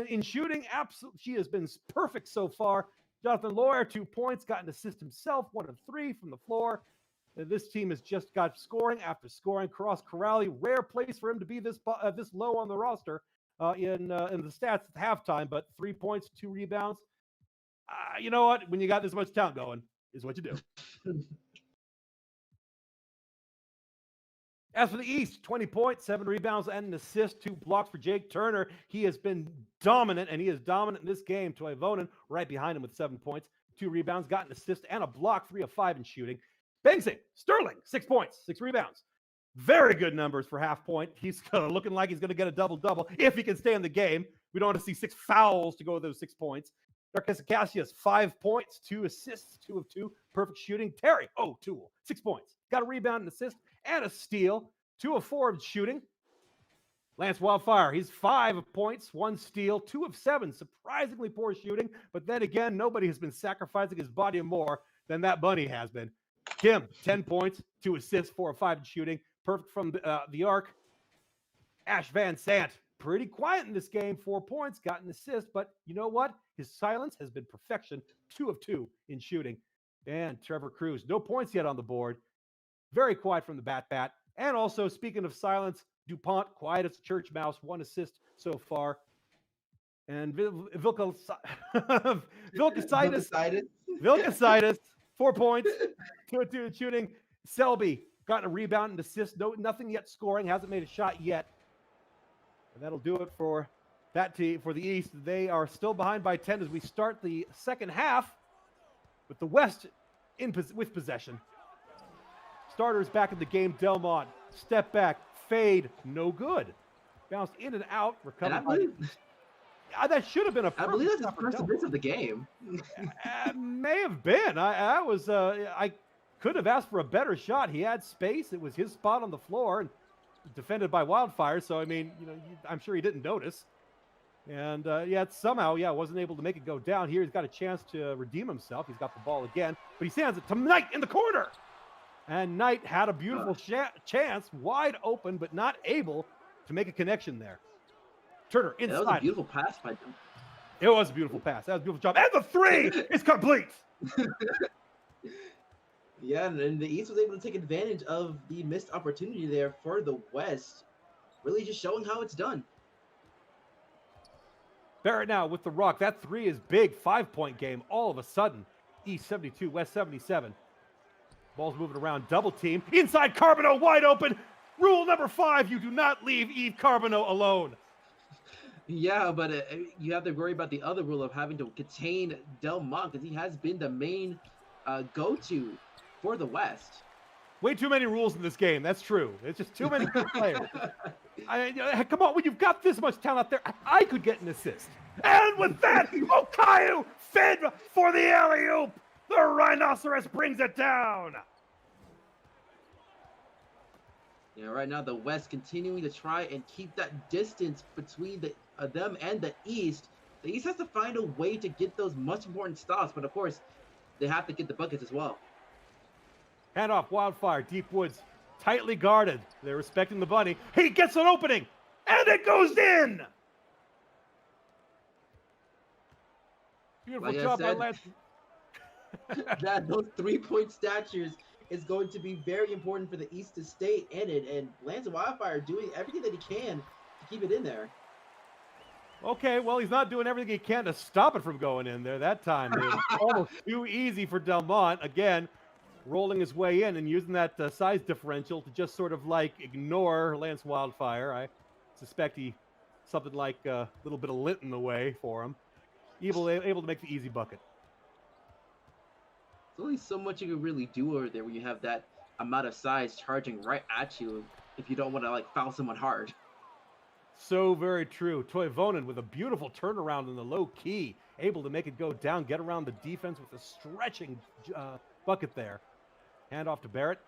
in shooting. Absolutely, she has been perfect so far. Jonathan Lawyer, 2 points, got an assist himself, 1 of 3 from the floor. This team has just got scoring after scoring. Cross Corrali, rare place for him to be this low on the roster in the stats at halftime, but 3 points, 2 rebounds. You know what? When you got this much talent going, is what you do. As for the East, 20 points, 7 rebounds, and an assist, 2 blocks for Jake Turner. He has been dominant, and he is dominant in this game. Toy Vonen right behind him with 7 points, 2 rebounds, got an assist, and a block, 3 of 5 in shooting. Bensing, Sterling, 6 points, 6 rebounds. Very good numbers for half point. He's looking like he's going to get a double-double if he can stay in the game. We don't want to see 6 fouls to go with those 6 points. Darkes Cassius, 5 points, 2 assists, 2 of 2, perfect shooting. Terry O'Toole, 6 points, got a rebound, an assist, and a steal, 2 of 4 of shooting. Lance Wildfire, he's 5 points, 1 steal, 2 of 7, surprisingly poor shooting. But then again, nobody has been sacrificing his body more than that bunny has been. Kim, 10 points, 2 assists, 4 of 5 in shooting. Perfect from the arc. Ash Van Sant, pretty quiet in this game, 4 points, got an assist. But you know what? His silence has been perfection, 2 of 2 in shooting. And Trevor Cruz, no points yet on the board. Very quiet from the bat. And also, speaking of silence, DuPont, quiet as a church mouse, 1 assist so far. And Vilkasitis, 4 points, 2 of 2 in shooting. Selby got a rebound and assist. Nothing yet scoring, hasn't made a shot yet. And that'll do it for that team, for the East. They are still behind by 10 as we start the second half with the West with possession. Starters back in the game. Delmont, step back, fade, no good. Bounced in and out, recovered. That should have been a. I believe that's the first miss of the game. May have been. I could have asked for a better shot. He had space. It was his spot on the floor and defended by Wildfire. So I mean, I'm sure he didn't notice. And somehow, wasn't able to make it go down. Here he's got a chance to redeem himself. He's got the ball again, but he hands it to Knight in the corner. And Knight had a beautiful chance, wide open, but not able to make a connection there. Turner inside. That was a beautiful pass by them. It was a beautiful pass. That was a beautiful job. And the 3 is complete. Yeah, and the East was able to take advantage of the missed opportunity there for the West. Really just showing how it's done. Barrett now with the rock. That 3 is big. 5-point game all of a sudden. East 72, West 77. Ball's moving around, double team. Inside, Carbonneau wide open. Rule number 5, you do not leave Yves Carbonneau alone. Yeah, but you have to worry about the other rule of having to contain Delmont because he has been the main go-to for the West. Way too many rules in this game. That's true. It's just too many good players. Come on, when you've got this much talent out there, I could get an assist. And with that, Okayu fed for the alley-oop. The Rhinoceros brings it down. Yeah, right now the West continuing to try and keep that distance between them and the East. The East has to find a way to get those much important stops, but of course, they have to get the buckets as well. Handoff, Wildfire, deep woods, tightly guarded. They're respecting the bunny. He gets an opening, and it goes in. Beautiful job by Lance. Those 3-point statures is going to be very important for the East to stay in it, and Lance Wildfire doing everything that he can to keep it in there. Okay, well, he's not doing everything he can to stop it from going in there that time. It was almost too easy for Delmont. Again, rolling his way in and using that size differential to just sort of like ignore Lance Wildfire. I suspect he something like a little bit of lint in the way for him. Able to make the easy bucket. There's only so much you can really do over there when you have that amount of size charging right at you if you don't want to like foul someone hard. So very true. Toivonen with a beautiful turnaround in the low key, able to make it go down, get around the defense with a stretching bucket there. Hand off to Barrett.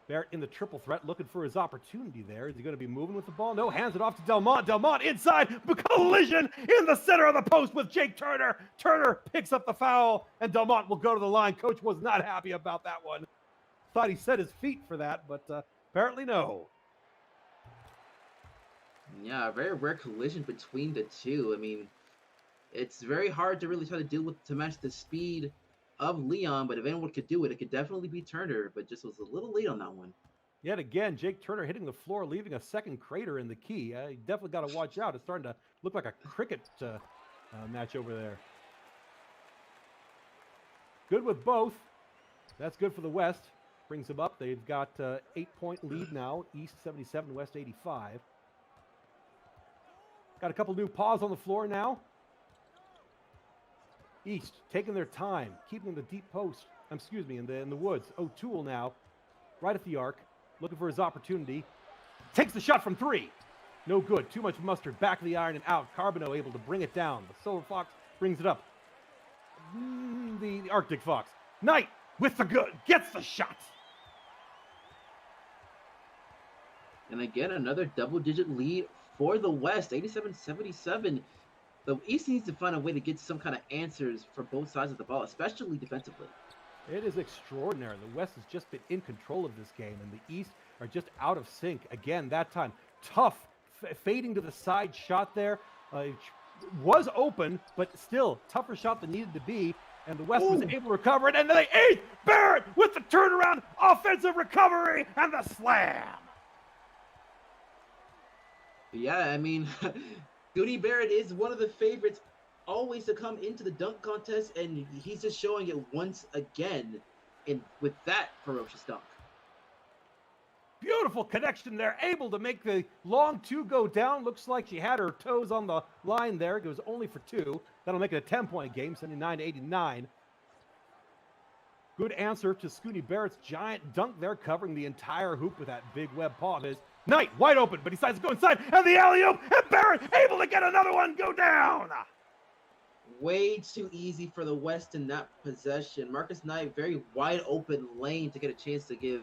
Barrett in the triple threat, looking for his opportunity there. Is he going to be moving with the ball? No, hands it off to Delmont. Delmont inside, collision in the center of the post with Jake Turner. Turner picks up the foul, and Delmont will go to the line. Coach was not happy about that one. Thought he set his feet for that, but apparently no. Yeah, a very rare collision between the two. I mean, it's very hard to really try to to match the speed of Leon, but if anyone could do it, it could definitely be Turner, but just was a little late on that one. Yet again, Jake Turner hitting the floor, leaving a second crater in the key. You definitely got to watch out. It's starting to look like a cricket match over there. Good with both. That's good for the West. Brings them up. They've got 8-point lead now. East 77, West 85. Got a couple new paws on the floor now. East taking their time, keeping the deep post. In the woods. O'Toole now, right at the arc, looking for his opportunity. Takes the shot from 3. No good. Too much mustard. Back of the iron and out. Carbonneau able to bring it down. The Silver Fox brings it up. The Arctic Fox. Knight with the good. Gets the shot. And again, another double-digit lead for the West, 87-77. The East needs to find a way to get some kind of answers for both sides of the ball, especially defensively. It is extraordinary. The West has just been in control of this game, and the East are just out of sync. Again, that time, tough, fading to the side shot there. It was open, but still, tougher shot than needed to be, and the West was able to recover it, and then they ate Barrett with the turnaround, offensive recovery, and the slam. Yeah, I mean, Goody Barrett is one of the favorites always to come into the dunk contest, and he's just showing it once again with that ferocious dunk. Beautiful connection there, able to make the long 2 go down. Looks like she had her toes on the line there. It was only for 2. That'll make it a 10-point game, 79-89. Good answer to Scooty Barrett's giant dunk there, covering the entire hoop with that big web paw of his. Knight wide open, but he decides to go inside, and the alley-oop, and Barrett able to get another one go down. Way too easy for the West in that possession. Marcus Knight, very wide open lane to get a chance to give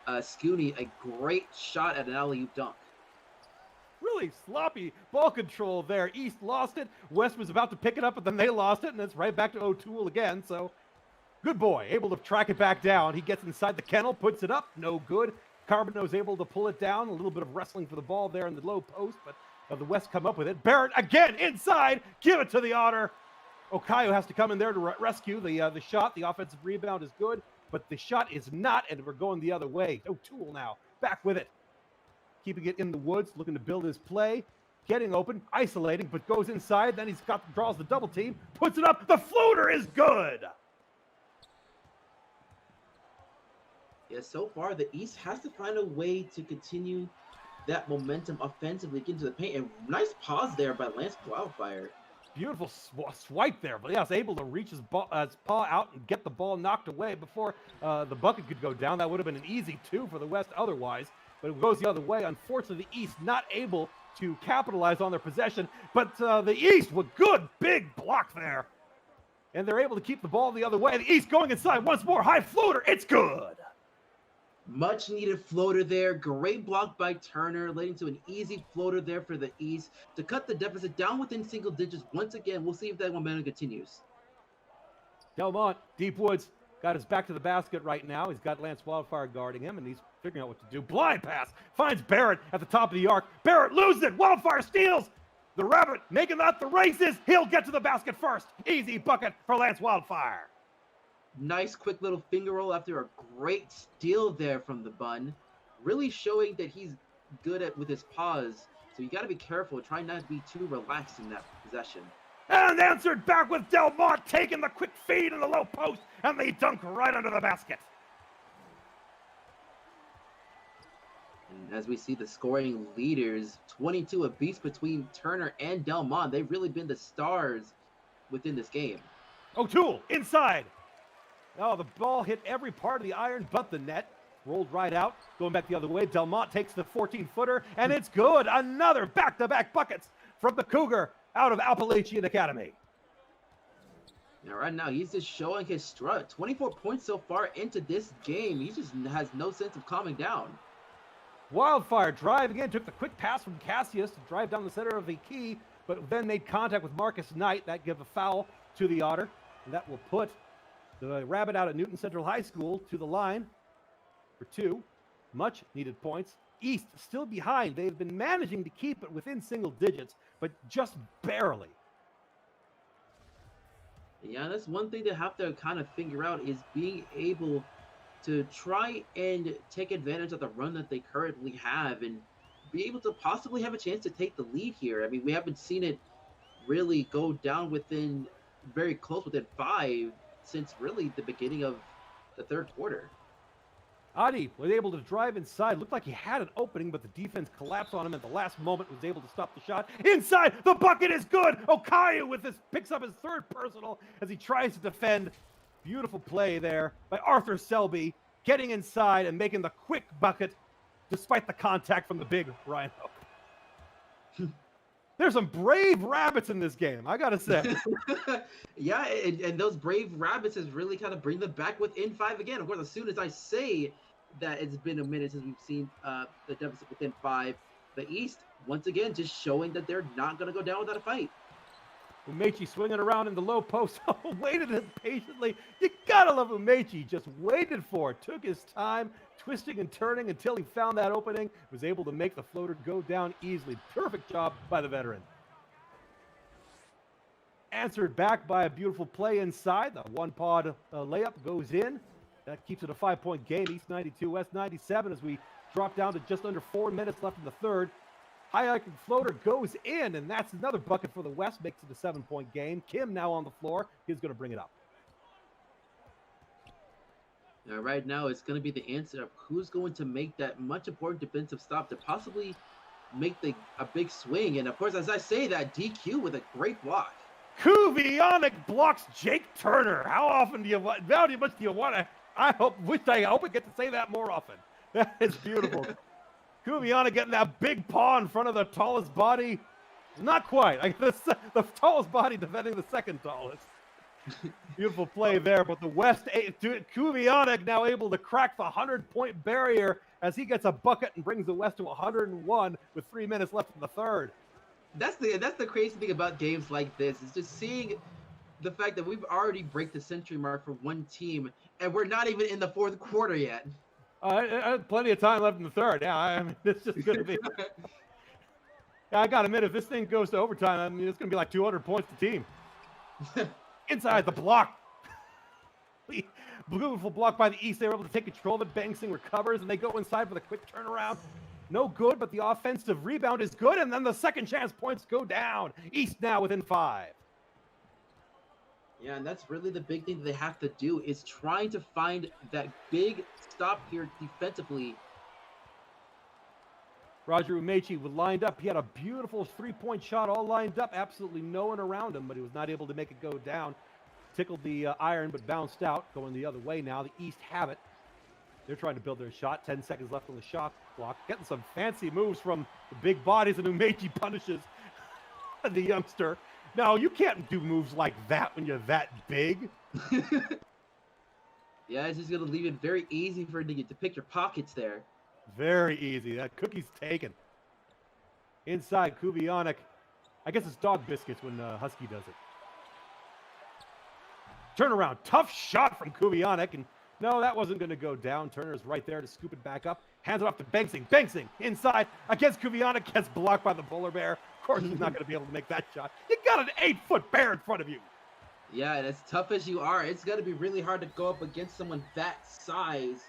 Scooney a great shot at an alley-oop dunk. Really sloppy ball control there. East lost it. West was about to pick it up, but then they lost it, and it's right back to O'Toole again. So, good boy, able to track it back down. He gets inside the kennel, puts it up, no good. Carbonneau's able to pull it down. A little bit of wrestling for the ball there in the low post, but the West come up with it. Barrett again inside. Give it to the Otter. Okayu has to come in there to rescue the shot. The offensive rebound is good, but the shot is not, and we're going the other way. O'Toole now back with it. Keeping it in the woods, looking to build his play. Getting open, isolating, but goes inside. Then draws the double team, puts it up. The floater is good. Yeah, so far the East has to find a way to continue that momentum offensively, get into the paint. And nice pause there by Lance Wildfire. Beautiful swipe there, but yes, able to reach his paw out and get the ball knocked away before the bucket could go down. That would have been an easy 2 for the West otherwise, but it goes the other way. Unfortunately, the East not able to capitalize on their possession, but the East with good big block there. And they're able to keep the ball the other way. The East going inside once more. High floater. It's good. Much needed floater there. Great block by Turner, leading to an easy floater there for the East to cut the deficit down within single digits. Once again, we'll see if that momentum continues. Delmont, deep woods, got his back to the basket right now. He's got Lance Wildfire guarding him, and he's figuring out what to do. Blind pass. Finds Barrett at the top of the arc. Barrett loses it. Wildfire steals. The Rabbit making that the races. He'll get to the basket first. Easy bucket for Lance Wildfire. Nice quick little finger roll after a great steal there from the Bun. Really showing that he's good with his paws. So you got to be careful. Try not to be too relaxed in that possession. And answered back with Delmont taking the quick feed in the low post. And they dunk right under the basket. And as we see the scoring leaders, 22 apiece between Turner and Delmont. They've really been the stars within this game. O'Toole inside. Oh, the ball hit every part of the iron but the net. Rolled right out. Going back the other way. Delmont takes the 14-footer, and it's good. Another back-to-back buckets from the Cougar out of Appalachian Academy. Now, right now, he's just showing his strut. 24 points so far into this game. He just has no sense of calming down. Wildfire driving in. Took the quick pass from Cassius to drive down the center of the key, but then made contact with Marcus Knight. That gives a foul to the Otter, and that will put the Rabbit out at Newton Central High School to the line for 2 much needed points. East still behind. They've been managing to keep it within single digits, but just barely. Yeah, that's one thing they have to kind of figure out is being able to try and take advantage of the run that they currently have and be able to possibly have a chance to take the lead here. I mean, we haven't seen it really go down within very close within 5 since really the beginning of the third quarter. Adi was able to drive inside. Looked like he had an opening, but the defense collapsed on him at the last moment, was able to stop the shot. Inside, the bucket is good. Okayu with this picks up his 3rd personal as he tries to defend. Beautiful play there by Arthur Selby, getting inside and making the quick bucket despite the contact from the big Rhino. There's some brave Rabbits in this game, I gotta say. Yeah, and those brave Rabbits has really kind of bring them back within 5 again. Of course, as soon as I say that it's been a minute since we've seen the deficit within 5, the East, once again, just showing that they're not going to go down without a fight. Umechi swinging around in the low post, waited patiently. You gotta love Umechi, just waited for it, took his time, twisting and turning until he found that opening, was able to make the floater go down easily. Perfect job by the veteran. Answered back by a beautiful play inside. The one-pod layup goes in. That keeps it a 5-point game. East 92, West 97 as we drop down to just under 4 minutes left in the third. High-arcing floater goes in, and that's another bucket for the West. Makes it a 7-point game. Kim now on the floor. He's going to bring it up. Now, right now, it's going to be the answer of who's going to make that much important defensive stop to possibly make a big swing. And, of course, as I say that, DQ with a great block. Kuvionic blocks Jake Turner. How often do you want? How much do you want to? I hope I get to say that more often. That is beautiful. Kuvionic getting that big paw in front of the tallest body. Not quite. The tallest body defending the second tallest. Beautiful play there, but the West, Kuvionic now able to crack the 100-point barrier as he gets a bucket and brings the West to 101 with 3 minutes left in the third. That's the crazy thing about games like this is just seeing the fact that we've already break the century mark for one team, and we're not even in the fourth quarter yet. Plenty of time left in the third. Yeah, I mean, it's just going to be. Yeah, I got to admit, if this thing goes to overtime, I mean, it's going to be like 200 points to team. Inside the block. Beautiful block by the East. They were able to take control of it. Bangsing recovers, and they go inside for the quick turnaround. No good, but the offensive rebound is good, and then the second chance points go down. East now within 5. Yeah, and that's really the big thing that they have to do is trying to find that big stop here defensively. Roger Umechi was lined up. He had a beautiful three-point shot all lined up. Absolutely no one around him, but he was not able to make it go down. Tickled the iron, but bounced out. Going the other way now. The East have it. They're trying to build their shot. 10 seconds left on the shot clock. Getting some fancy moves from the big bodies, and Umechi punishes the youngster. Now, you can't do moves like that when you're that big. Yeah, it's just going to leave it very easy for you to pick your pockets there. Very easy. That cookie's taken. Inside, Kubianic. I guess it's dog biscuits when Husky does it. Turnaround. Tough shot from Kubianic. And no, that wasn't going to go down. Turner's right there to scoop it back up. Hands it off to Banksing. Banksing inside against Kubianic. Gets blocked by the polar bear. Of course, he's not going to be able to make that shot. You got an 8-foot bear in front of you. Yeah, and as tough as you are, it's going to be really hard to go up against someone that size.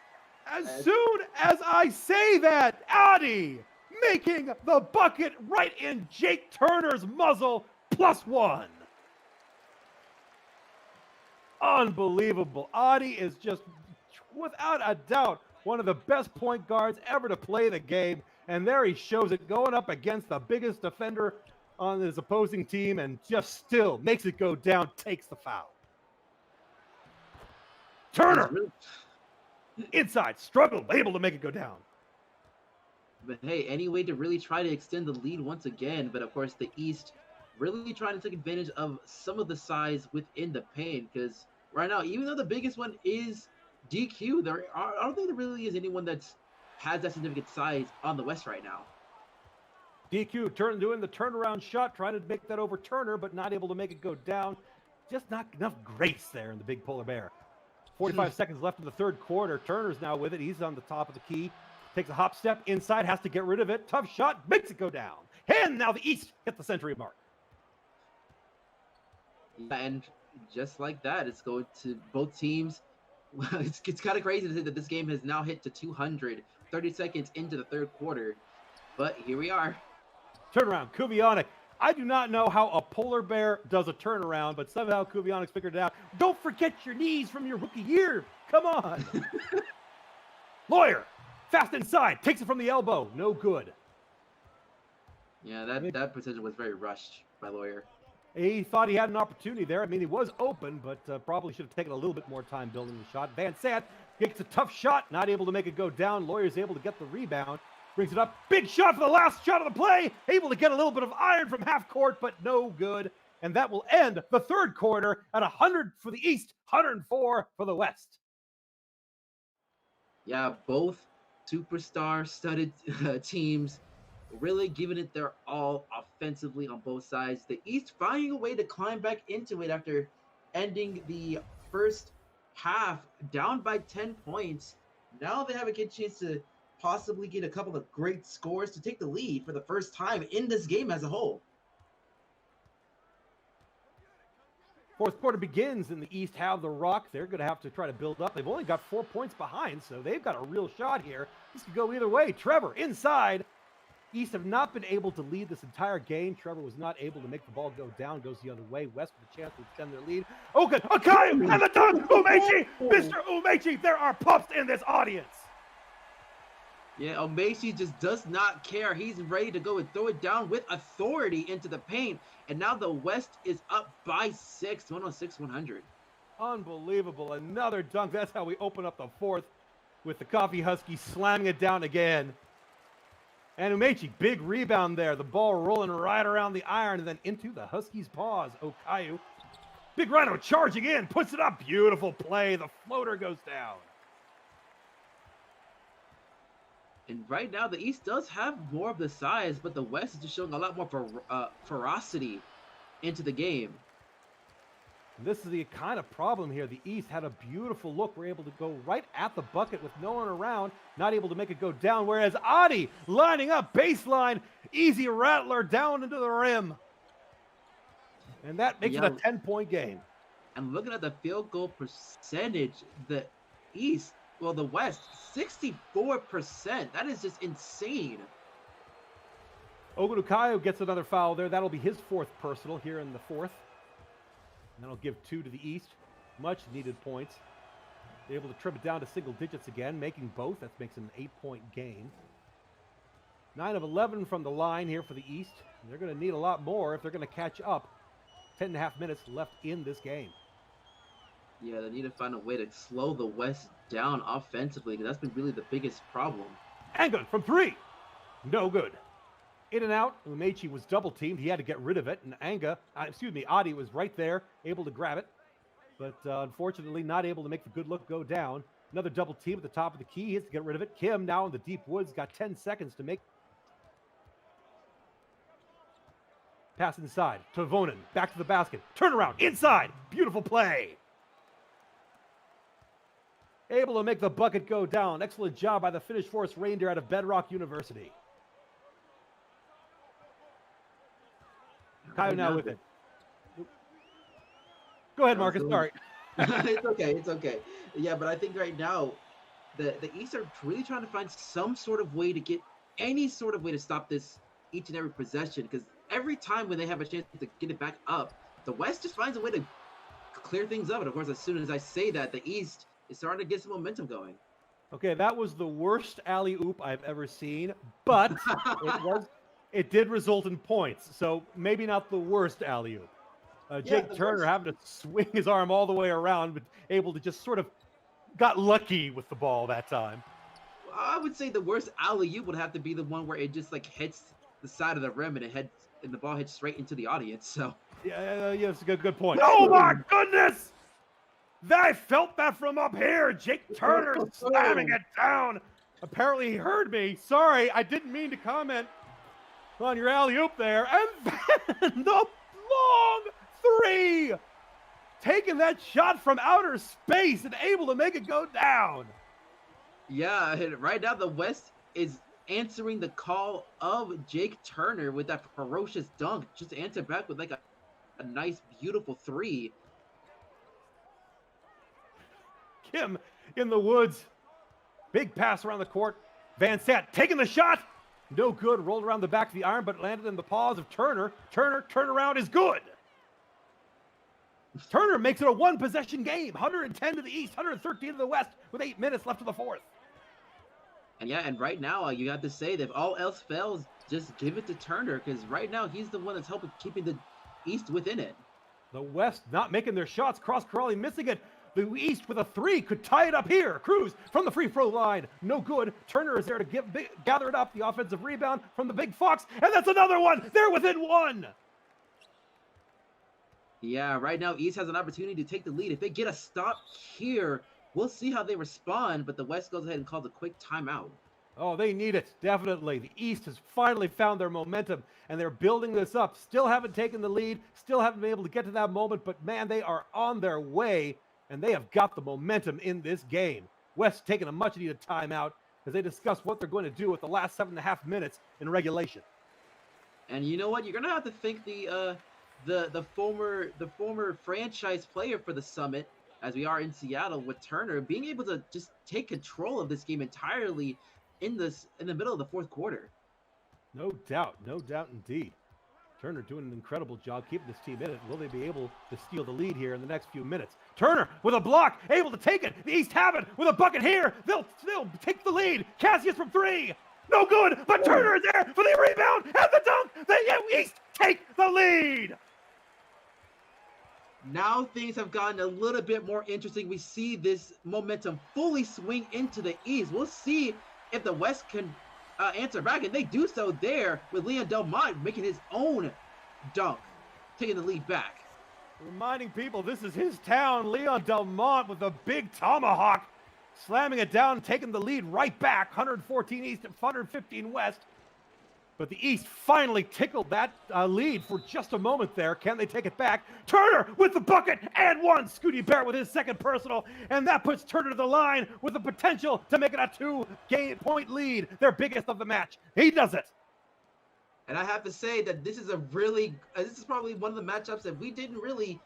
As soon as I say that, Adi making the bucket right in Jake Turner's muzzle, +1. Unbelievable. Adi is just, without a doubt, one of the best point guards ever to play the game. And there he shows it going up against the biggest defender on his opposing team and just still makes it go down, takes the foul. Turner! Inside, struggled, able to make it go down. But hey, any way to really try to extend the lead once again. But of course, the East really trying to take advantage of some of the size within the paint. Because right now, even though the biggest one is DQ, I don't think there really is anyone that's has that significant size on the West right now. DQ doing the turnaround shot, trying to make that over Turner, but not able to make it go down. Just not enough grace there in the big polar bear. 45 seconds left in the third quarter. Turner's now with it. He's on the top of the key. Takes a hop step inside, has to get rid of it. Tough shot, makes it go down. And now the East hit the century mark. And just like that, it's going to both teams. It's kind of crazy to say that this game has now hit to 200, 30 seconds into the third quarter. But here we are. Turnaround, Kubianic. I do not know how a polar bear does a turnaround, but somehow Kubianic's figured it out. Don't forget your knees from your rookie year. Come on. Lawyer, fast inside, takes it from the elbow. No good. Yeah, that position was very rushed by Lawyer. He thought he had an opportunity there. I mean, he was open, but probably should have taken a little bit more time building the shot. Van Sant gets a tough shot, not able to make it go down. Lawyer's able to get the rebound. Brings it up. Big shot for the last shot of the play. Able to get a little bit of iron from half court, but no good. And that will end the third quarter at 100 for the East, 104 for the West. Yeah, both superstar-studded teams really giving it their all offensively on both sides. The East finding a way to climb back into it after ending the first half down by 10 points. Now they have a good chance to possibly get a couple of great scores to take the lead for the first time in this game as a whole. Fourth quarter begins, and the East have the rock. They're going to have to try to build up. They've only got 4 points behind, so they've got a real shot here. This could go either way. Trevor inside. East have not been able to lead this entire game. Trevor was not able to make the ball go down. Goes the other way. West with a chance to extend their lead. Okay, Akayu and the dunk. Umechi, Mr. Umechi. There are pups in this audience. Yeah, Umechi just does not care. He's ready to go and throw it down with authority into the paint. And now the West is up by 6, 106-100. Unbelievable. Another dunk. That's how we open up the fourth with the Coffee Huskies slamming it down again. And Umechi, big rebound there. The ball rolling right around the iron and then into the Huskies' paws. Okayu. Big Rhino charging in, puts it up. Beautiful play. The floater goes down. And right now, the East does have more of the size, but the West is just showing a lot more ferocity into the game. This is the kind of problem here. The East had a beautiful look. We're able to go right at the bucket with no one around, not able to make it go down, whereas Adi lining up baseline, easy rattler down into the rim. And that makes it a 10-point game. And looking at the field goal percentage, the West, 64%. That is just insane. Ogunukayo gets another foul there. That'll be his fourth personal here in the fourth. And that'll give 2 to the East. Much needed points. They're able to trim it down to single digits again, making both. That makes an 8-point game. 9 of 11 from the line here for the East. They're going to need a lot more if they're going to catch up. 10.5 minutes left in this game. Yeah, they need to find a way to slow the West down offensively, because that's been really the biggest problem. Anga from 3. No good. In and out. Umechi was double teamed. He had to get rid of it. And Adi was right there, able to grab it. But unfortunately, not able to make the good look go down. Another double team at the top of the key. He has to get rid of it. Kim now in the deep woods. Got 10 seconds to make. Pass inside to Vonen. Back to the basket. Turnaround. Inside. Beautiful play. Able to make the bucket go down. Excellent job by the Finnish Force Reindeer out of Bedrock University. Kyle now with it. Go ahead, Marcus. Sorry. It's okay. Yeah, but I think right now the East are really trying to find some sort of way to get any sort of way to stop this each and every possession, because every time when they have a chance to get it back up, the West just finds a way to clear things up. And of course, as soon as I say that, the East is starting to get some momentum going. Okay, that was the worst alley-oop I've ever seen, but it did result in points, so maybe not the worst alley-oop. Jake Turner having to swing his arm all the way around, but able to just sort of got lucky with the ball that time. I would say the worst alley-oop would have to be the one where it just like hits the side of the rim and the ball hits straight into the audience. So yeah, it's a good point. Oh my goodness! I felt that from up here. Jake Turner slamming it down. Apparently he heard me. Sorry, I didn't mean to comment on your alley-oop there. And then the long 3, taking that shot from outer space and able to make it go down. Yeah, right now the West is answering the call of Jake Turner with that ferocious dunk. Just answer back with like a nice, beautiful 3. Kim in the woods. Big pass around the court. Van Sant taking the shot. No good. Rolled around the back of the iron, but landed in the paws of Turner. Turnaround is good. Turner makes it a 1-possession game. 110 to the East, 113 to the West with 8 minutes left of the fourth. And right now, you have to say that if all else fails, just give it to Turner, because right now he's the one that's helping keeping the East within it. The West not making their shots. Cross Corrali missing it. The East with a 3 could tie it up here. Cruz from the free throw line. No good. Turner is there to gather it up. The offensive rebound from the Big Fox. And that's another one. They're within 1. Yeah, right now East has an opportunity to take the lead. If they get a stop here, we'll see how they respond. But the West goes ahead and calls a quick timeout. Oh, they need it, definitely. The East has finally found their momentum, and they're building this up. Still haven't taken the lead, still haven't been able to get to that moment, but man, they are on their way, and they have got the momentum in this game. West taking a much-needed timeout as they discuss what they're going to do with the last 7.5 minutes in regulation. And you know what? You're going to have to thank the former franchise player for the Summit, as we are in Seattle with Turner, being able to just take control of this game entirely in the middle of the fourth quarter. No doubt indeed. Turner doing an incredible job keeping this team in it. Will they be able to steal the lead here in the next few minutes? Turner with a block, able to take it. The East have it with a bucket here. They'll take the lead. Cassius from 3. No good, but Turner is there for the rebound and the dunk. The East take the lead. Now things have gotten a little bit more interesting. We see this momentum fully swing into the East. We'll see if the West can answer back, and they do so there with Leon Delmont making his own dunk, taking the lead back. Reminding people this is his town. Leon Delmont with a big tomahawk, slamming it down, taking the lead right back. 114 East and 115 West. But the East finally tickled that lead for just a moment there. Can they take it back? Turner with the bucket and 1. Scooty Bear with his second personal. And that puts Turner to the line with the potential to make it a 2-point lead. Their biggest of the match. He does it. And I have to say that this is probably one of the matchups that we didn't really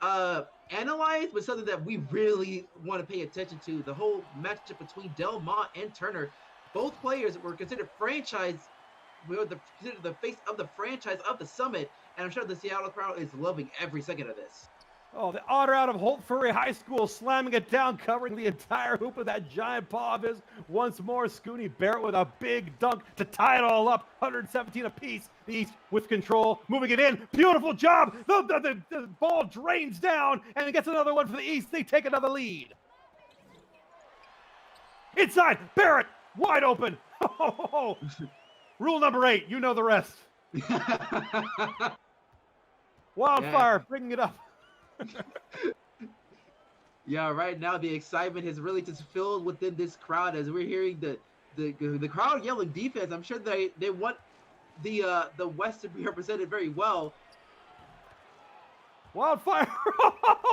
analyze, but something that we really want to pay attention to. The whole matchup between Delmont and Turner. Both players were considered the face of the franchise of the Summit, and I'm sure the Seattle crowd is loving every second of this. Oh, the Otter out of Holt Furry High School slamming it down, covering the entire hoop with that giant paw of his. Once more, Scooney Barrett with a big dunk to tie it all up. 117 apiece. The East with control, moving it in. Beautiful job. The ball drains down, and it gets another one for the East. They take another lead. Inside, Barrett, wide open. Rule number 8, you know the rest. Wildfire bringing it up. Yeah, right now the excitement is really just filled within this crowd as we're hearing the crowd yelling defense. I'm sure they want the West to be represented very well. Wildfire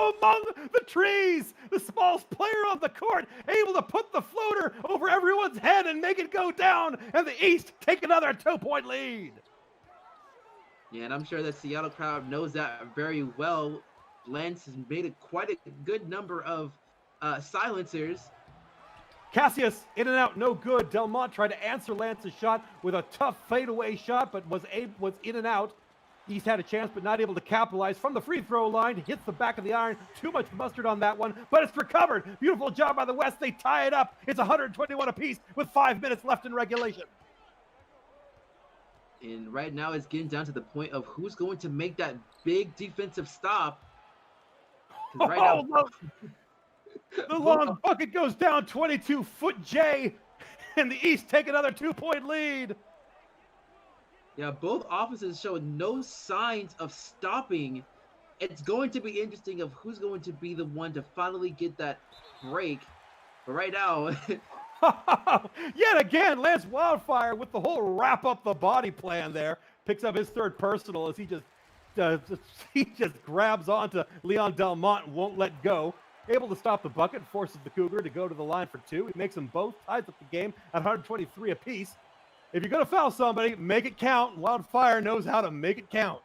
among the trees. The smallest player on the court able to put the floater over everyone's head and make it go down. And the East take another 2-point lead. Yeah, and I'm sure the Seattle crowd knows that very well. Lance has made quite a good number of silencers. Cassius in and out, no good. Delmont tried to answer Lance's shot with a tough fadeaway shot, but was in and out. East had a chance, but not able to capitalize. From the free throw line, hits the back of the iron. Too much mustard on that one, but it's recovered. Beautiful job by the West. They tie it up. It's 121 apiece with 5 minutes left in regulation. And right now it's getting down to the point of who's going to make that big defensive stop. Right now, the long bucket goes down. 22-foot J, and the East take another 2-point lead. Yeah, both offenses show no signs of stopping. It's going to be interesting of who's going to be the one to finally get that break. But right now, yet again, Lance Wildfire with the whole wrap up the body plan there picks up his third personal as he just grabs onto Leon Delmont and won't let go. Able to stop the bucket, forces the Cougar to go to the line for 2. He makes them both, ties up the game at 123 apiece. If you're going to foul somebody, make it count. Wildfire knows how to make it count.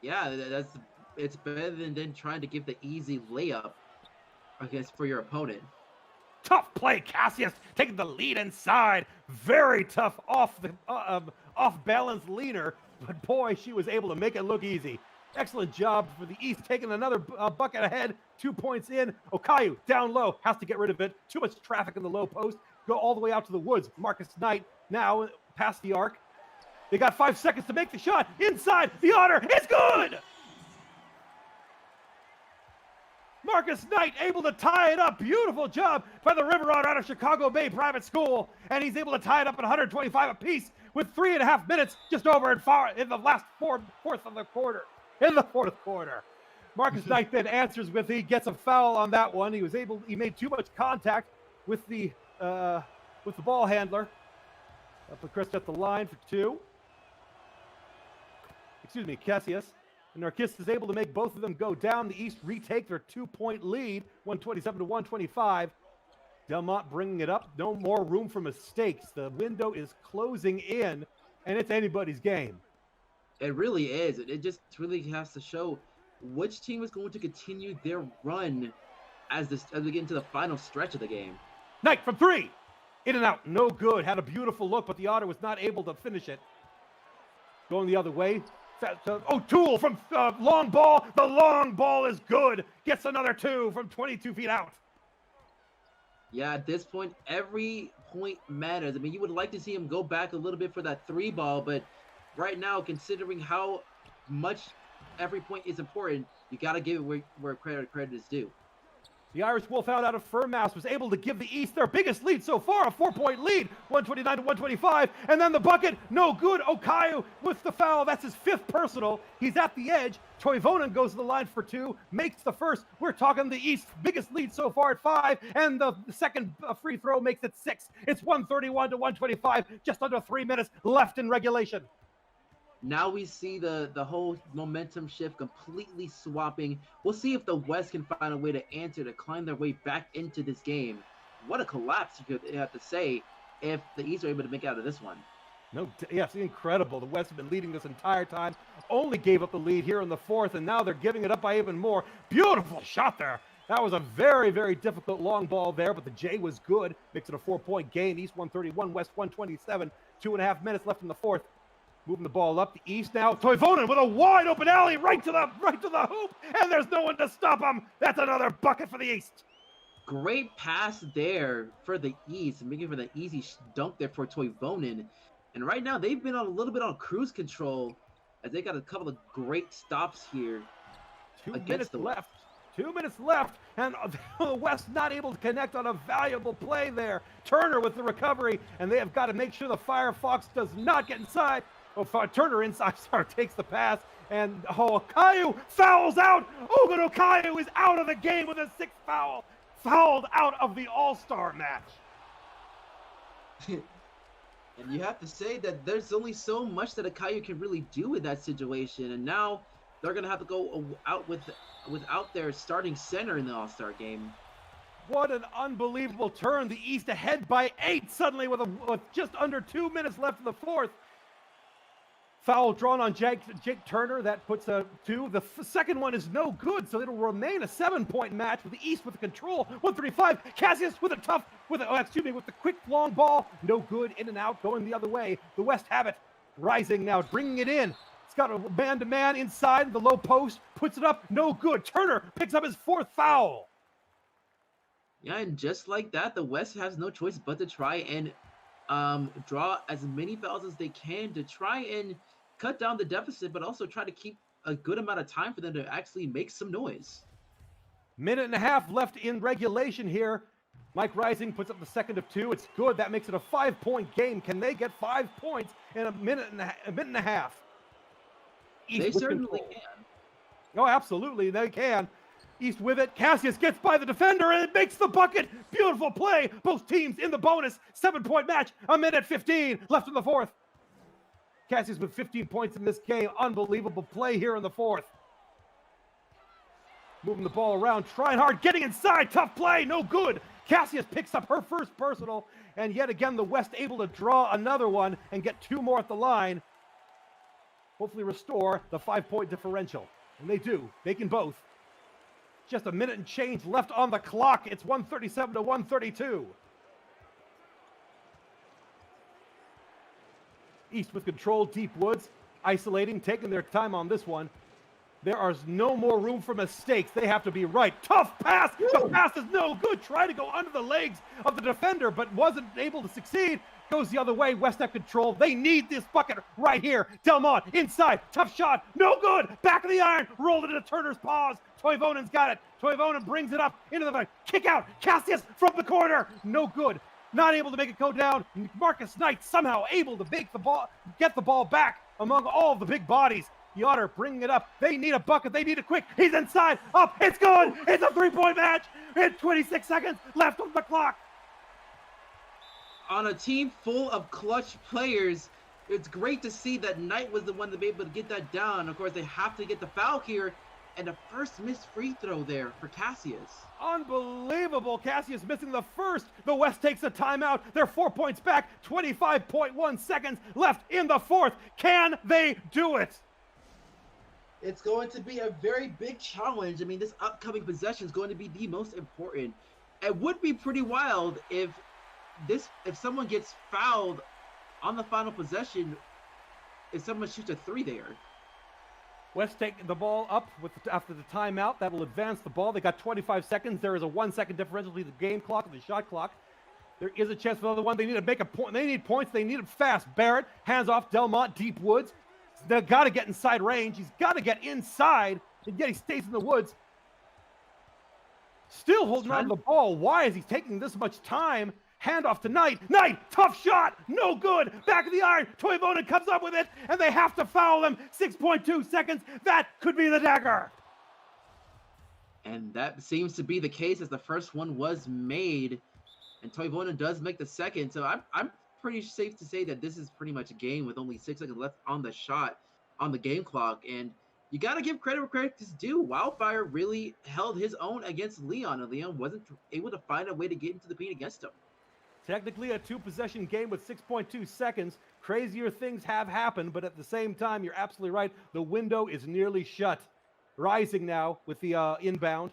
Yeah, it's better than trying to give the easy layup, I guess, for your opponent. Tough play, Cassius taking the lead inside. Very tough off balance leaner, but boy, she was able to make it look easy. Excellent job for the East, taking another bucket ahead. 2 points in. Okayu down low, has to get rid of it. Too much traffic in the low post. Go all the way out to the woods. Marcus Knight now past the arc. They got 5 seconds to make the shot. Inside, the Otter, it's good! Marcus Knight able to tie it up. Beautiful job by the River Otter out of Chicago Bay Private School. And he's able to tie it up at 125 apiece with 3.5 minutes just over in the last fourth of the quarter. In the fourth quarter. Marcus Knight then answers with, he gets a foul on that one. He made too much contact with the ball handler. Put Chris at the line for 2. Excuse me, Cassius. And Narcissus is able to make both of them go down. The East retake their 2-point lead, 127 to 125. Delmont bringing it up. No more room for mistakes. The window is closing in, and it's anybody's game. It really is. It just really has to show which team is going to continue their run as we get into the final stretch of the game. Knight from 3. In and out. No good. Had a beautiful look, but the Otter was not able to finish it. Going the other way. O'Toole from long ball. The long ball is good. Gets another 2 from 22 feet out. Yeah, at this point, every point matters. I mean, you would like to see him go back a little bit for that 3 ball, but right now, considering how much every point is important, you got to give it where credit is due. The Irish Wolfhound out of Fernmass was able to give the East their biggest lead so far, a 4-point lead, 129 to 125. And then the bucket, no good. Okayu with the foul. That's his 5th personal. He's at the edge. Toivonen goes to the line for 2, makes the first. We're talking the East's biggest lead so far at 5, and the second free throw makes it 6. It's 131 to 125, just under 3 minutes left in regulation. Now we see the whole momentum shift completely swapping. We'll see if the West can find a way to answer, to climb their way back into this game. What a collapse, you could have to say, if the East are able to make out of this one. Yes, incredible. The West have been leading this entire time. Only gave up the lead here in the 4th, and now they're giving it up by even more. Beautiful shot there. That was a very, very difficult long ball there, but the J was good. Makes it a 4-point game. East 131, West 127. 2.5 minutes left in the 4th. Moving the ball up the East now. Toivonen with a wide open alley right to the hoop, and there's no one to stop him. That's another bucket for the East. Great pass there for the East, making for the easy dunk there for Toivonen. And right now they've been on a little bit on cruise control as they got a couple of great stops here. 2 minutes left. 2 minutes left, and the West not able to connect on a valuable play there. Turner with the recovery, and they have got to make sure the Firefox does not get inside. Oh, Turner inside, takes the pass, and Okayu fouls out. Ogun Okayu is out of the game with a 6th foul. Fouled out of the All-Star match. And you have to say that there's only so much that Okayu can really do in that situation, and now they're going to have to go out without their starting center in the All-Star game. What an unbelievable turn. The East ahead by 8 suddenly with just under 2 minutes left in the 4th. Foul drawn on Jake Turner. That puts a 2. The second one is no good, so it'll remain a 7-point match with the East with the control. 135. Cassius with the quick long ball. No good. In and out. Going the other way. The West have it. Rising now. Bringing it in. It's got a man-to-man inside the low post. Puts it up. No good. Turner picks up his 4th foul. Yeah, and just like that, the West has no choice but to try and draw as many fouls as they can to try and cut down the deficit, but also try to keep a good amount of time for them to actually make some noise. Minute and a half left in regulation here. Mike Rising puts up the second of 2. It's good. That makes it a 5-point game. Can they get 5 points in a minute and a half? East they certainly can. Oh, absolutely. They can. East with it. Cassius gets by the defender and it makes the bucket. Beautiful play. Both teams in the bonus. 7-point match. A minute 15 left in the 4th. Cassius with 15 points in this game. Unbelievable play here in the 4th. Moving the ball around. Trying hard. Getting inside. Tough play. No good. Cassius picks up her first personal. And yet again, the West able to draw another one and get 2 more at the line. Hopefully restore the 5-point differential. And they do. They can both. Just a minute and change left on the clock. It's 137 to 132. East with control, deep woods, isolating, taking their time on this one. There is no more room for mistakes. They have to be right. Tough pass. The pass is no good. Try to go under the legs of the defender, but wasn't able to succeed. Goes the other way. West have control. They need this bucket right here. Delmont inside. Tough shot. No good. Back of the iron. Rolled it into Turner's paws. Toivonen's got it. Toivonen brings it up into the kick out. Cassius from the corner. No good. Not able to make it go down. Marcus Knight somehow able to make the ball, get the ball back among all the big bodies. The Otter bringing it up. They need a bucket. They need it quick. He's inside. Up. It's good. It's a 3-point match. And 26 seconds left on the clock. On a team full of clutch players, it's great to see that Knight was the one to be able to get that down. Of course, they have to get the foul here. And the first missed free throw there for Cassius. Unbelievable. Cassius missing the first. The West takes a timeout. They're 4 points back. 25.1 seconds left in the 4th. Can they do it? It's going to be a very big challenge. I mean, this upcoming possession is going to be the most important. It would be pretty wild if someone gets fouled on the final possession, if someone shoots a 3 there. West taking the ball up after the timeout. That will advance the ball. They got 25 seconds. There is a 1-second differential between the game clock and the shot clock. There is a chance for another one. They need to make a point. They need points. They need it fast. Barrett, hands off. Delmont, deep woods. They've got to get inside range. He's got to get inside, and yet he stays in the woods. Still holding on to the ball. Why is he taking this much time? Handoff to Knight. Knight, tough shot, no good. Back of the iron. Toivonen comes up with it, and they have to foul him. 6.2 seconds. That could be the dagger. And that seems to be the case as the first one was made, and Toivonen does make the second. So I'm pretty safe to say that this is pretty much a game with only 6 seconds left on the shot on the game clock. And you got to give credit where credit is due. Wildfire really held his own against Leon, and Leon wasn't able to find a way to get into the paint against him. Technically a 2-possession game with 6.2 seconds. Crazier things have happened, but at the same time, you're absolutely right. The window is nearly shut. Rising now with the inbound.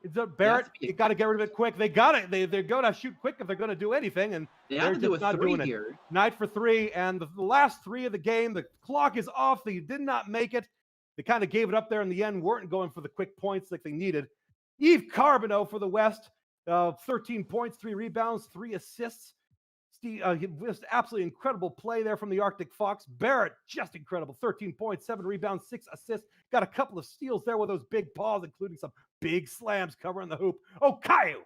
It's a It has Barrett. to be You got to get rid of it quick. They got it. They're going to shoot quick if they're going to do anything, and they they're have to do just a not 3 doing it. here. Knight for 3, and the last 3 of the game, the clock is off. They did not make it. They kind of gave it up there in the end, weren't going for the quick points like they needed. Eve Carbonneau for the West, 13 points, 3 rebounds, 3 assists. Just absolutely incredible play there from the Arctic Fox. Barrett, just incredible. 13 points, 7 rebounds, 6 assists. Got a couple of steals there with those big paws, including some big slams covering the hoop. Caillou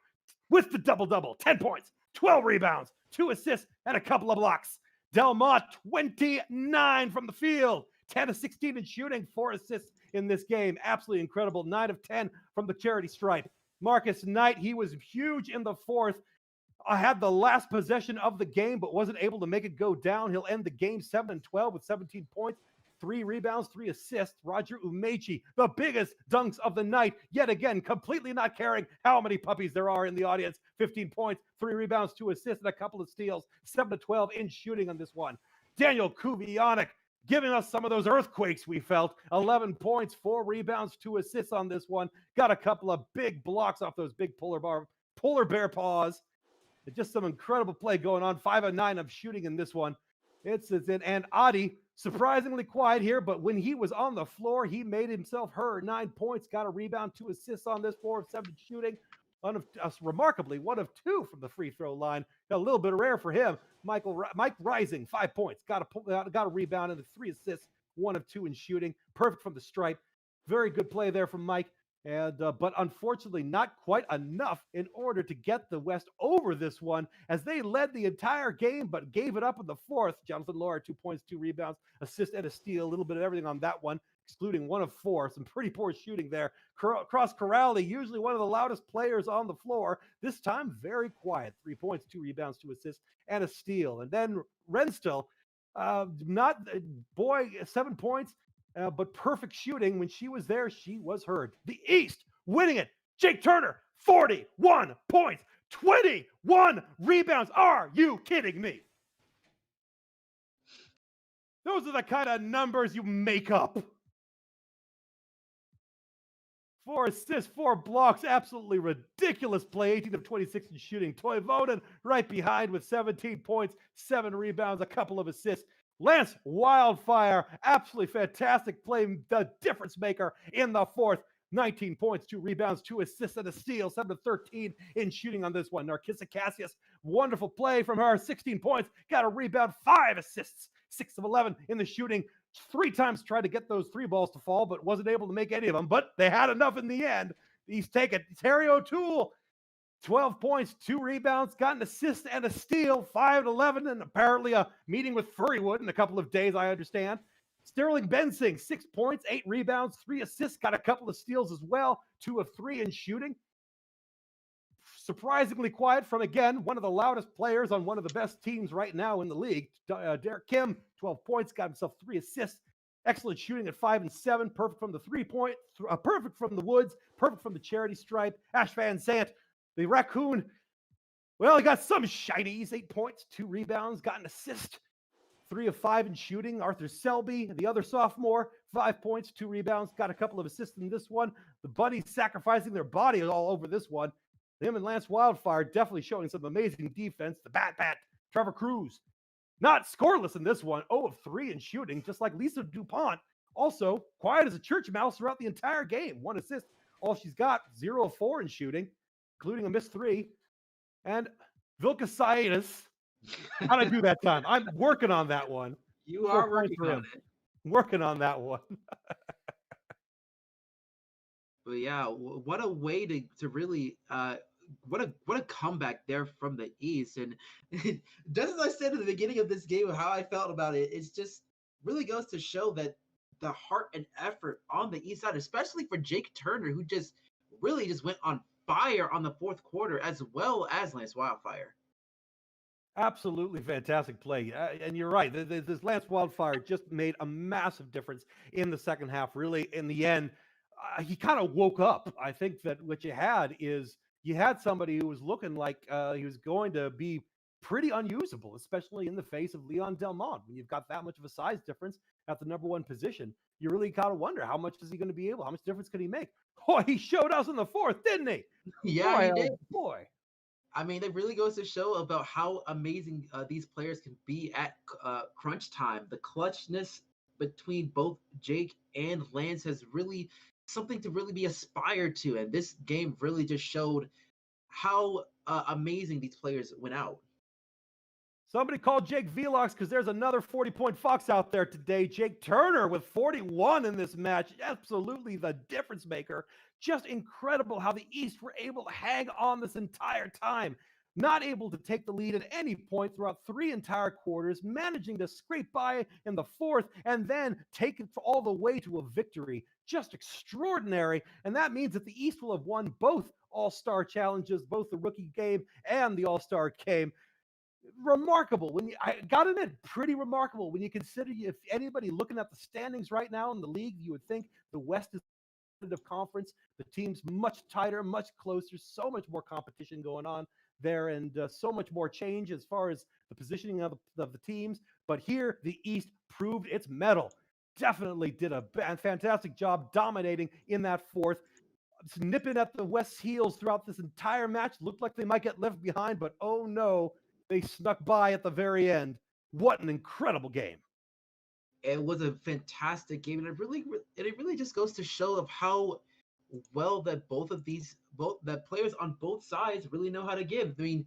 with the double-double. 10 points, 12 rebounds, 2 assists, and a couple of blocks. Delmont, 29 from the field. 10 of 16 in shooting, 4 assists in this game. Absolutely incredible. 9 of 10 from the charity stripe. Marcus Knight, he was huge in the fourth. I had the last possession of the game, but wasn't able to make it go down. He'll end the game 7-12 with 17 points, 3 rebounds, 3 assists. Roger Umechi, the biggest dunks of the night, yet again, completely not caring how many puppies there are in the audience. 15 points, 3 rebounds, 2 assists, and a couple of steals. 7-12 in shooting on this one. Daniel Kuvionic, giving us some of those earthquakes we felt. 11 points, 4 rebounds, 2 assists on this one. Got a couple of big blocks off those big polar bear paws. Just some incredible play going on. 5 of 9 of shooting in this one. It's it. And Adi, surprisingly quiet here, but when he was on the floor, he made himself heard. 9 points, got a rebound, 2 assists on this, 4 of 7 shooting. Remarkably, 1 of 2 from the free throw line. Got a little bit rare for him. Mike Rising, 5 points, got a rebound and 3 assists, 1 of 2 in shooting. Perfect from the stripe. Very good play there from Mike. And but unfortunately not quite enough in order to get the West over this one, as they led the entire game but gave it up in the fourth. Jonathan Laura, 2 points, 2 rebounds, assist and a steal, a little bit of everything on that one, excluding 1 of 4. Some pretty poor shooting there. Cross Corrali, usually one of the loudest players on the floor, this time very quiet. 3 points, 2 rebounds, 2 assists, and a steal. And then Renstill, 7 points, but perfect shooting. When she was there, she was heard. The East winning it. Jake Turner, 41 points, 21 rebounds. Are you kidding me? Those are the kind of numbers you make up. 4 assists, 4 blocks, absolutely ridiculous play. 18 of 26 in shooting. Toivonen right behind with 17 points, 7 rebounds, a couple of assists. Lance Wildfire, absolutely fantastic play, the difference maker in the fourth. 19 points, 2 rebounds, 2 assists, and a steal. 7 of 13 in shooting on this one. Narcissa Cassius, wonderful play from her. 16 points, got a rebound, 5 assists, 6 of 11 in the shooting. 3 times tried to get those 3 balls to fall, but wasn't able to make any of them. But they had enough in the end. He's taken Terry O'Toole, 12 points, 2 rebounds, got an assist and a steal, 5 of 11, and apparently a meeting with Furrywood in a couple of days, I understand. Sterling Bensing, 6 points, 8 rebounds, 3 assists, got a couple of steals as well, 2 of 3 in shooting. Surprisingly quiet from, again, one of the loudest players on one of the best teams right now in the league. Derek Kim, 12 points, got himself 3 assists. Excellent shooting at 5 and 7. Perfect from the 3-point, perfect from the woods, perfect from the charity stripe. Ash Van Sant, the raccoon, well, he got some shinies. 8 points, 2 rebounds, got an assist. 3 of 5 in shooting. Arthur Selby, the other sophomore, 5 points, 2 rebounds, got a couple of assists in this one. The Bunnies sacrificing their body all over this one. Him and Lance Wildfire definitely showing some amazing defense. The Bat, Trevor Cruz, not scoreless in this one. 0 of 3 in shooting, just like Lisa DuPont. Also, quiet as a church mouse throughout the entire game. 1 assist. All she's got, 0 of 4 in shooting, including a missed 3. And Vilka Saitis, how'd I do that time? I'm working on that one. You are working on it. Working on that one. But yeah, what a way to really what a comeback there from the East. And just as I said at the beginning of this game, how I felt about it, it's just really goes to show that the heart and effort on the East side, especially for Jake Turner, who just really just went on fire on the fourth quarter, as well as Lance Wildfire. Absolutely fantastic play. And you're right. This Lance Wildfire just made a massive difference in the second half. Really, in the end, he kind of woke up. I think that what you had is you had somebody who was looking like he was going to be pretty unusable, especially in the face of Leon Delmont. When you've got that much of a size difference at the number one position, you really gotta wonder how much is he going to be able, how much difference can he make? Boy, he showed us in the fourth, didn't he? Yeah, Boy, he oh did. boy. I mean, it really goes to show about how amazing these players can be at crunch time. The clutchness between both Jake and Lance has really something to really be aspired to, and this game really just showed how amazing these players went out. Somebody called Jake Velox because there's another 40-point Fox out there today. Jake Turner with 41 in this match. Absolutely the difference maker. Just incredible how the East were able to hang on this entire time. Not able to take the lead at any point throughout 3 entire quarters, managing to scrape by in the fourth and then take it all the way to a victory. Just extraordinary. And that means that the East will have won both All-Star challenges, both the rookie game and the All-Star game. Remarkable. I gotta admit, pretty remarkable when you consider, if anybody looking at the standings right now in the league, you would think the West is of conference. The team's much tighter, much closer, so much more competition going on there, and so much more change as far as the positioning of the teams. But here, the East proved its mettle. Definitely did a fantastic job dominating in that fourth, nipping at the West's heels throughout this entire match. Looked like they might get left behind, but oh no, they snuck by at the very end. What an incredible game. It was a fantastic game, and it really just goes to show of how well that both that players on both sides really know how to give. I mean,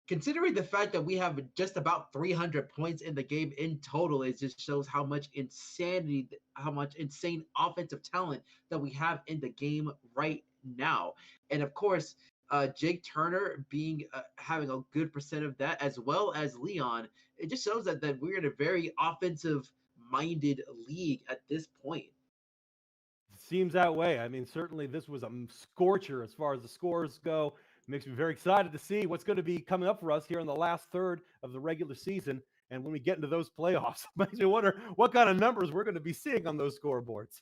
considering the fact that we have just about 300 points in the game in total, it just shows how much insanity, how much insane offensive talent that we have in the game right now. And of course, Jake Turner being having a good percent of that, as well as Leon, it just shows that we're in a very offensive minded league at this point. Seems that way. I mean, certainly this was a scorcher as far as the scores go. Makes me very excited to see what's going to be coming up for us here in the last third of the regular season. And when we get into those playoffs, makes me wonder what kind of numbers we're going to be seeing on those scoreboards.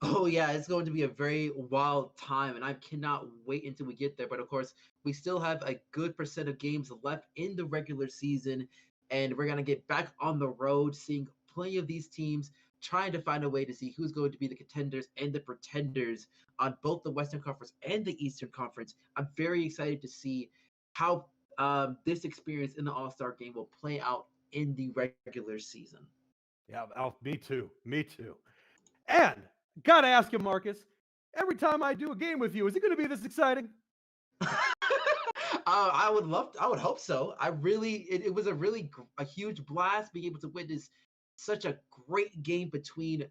Oh yeah, it's going to be a very wild time, and I cannot wait until we get there. But of course, we still have a good percent of games left in the regular season, and we're gonna get back on the road, seeing plenty of these teams trying to find a way to see who's going to be the contenders and the pretenders on both the Western Conference and the Eastern Conference. I'm very excited to see how this experience in the All-Star Game will play out in the regular season. Yeah, me too. Me too. And gotta ask you, Marcus, every time I do a game with you, is it going to be this exciting? I would hope so. It was a huge blast being able to witness such a great game between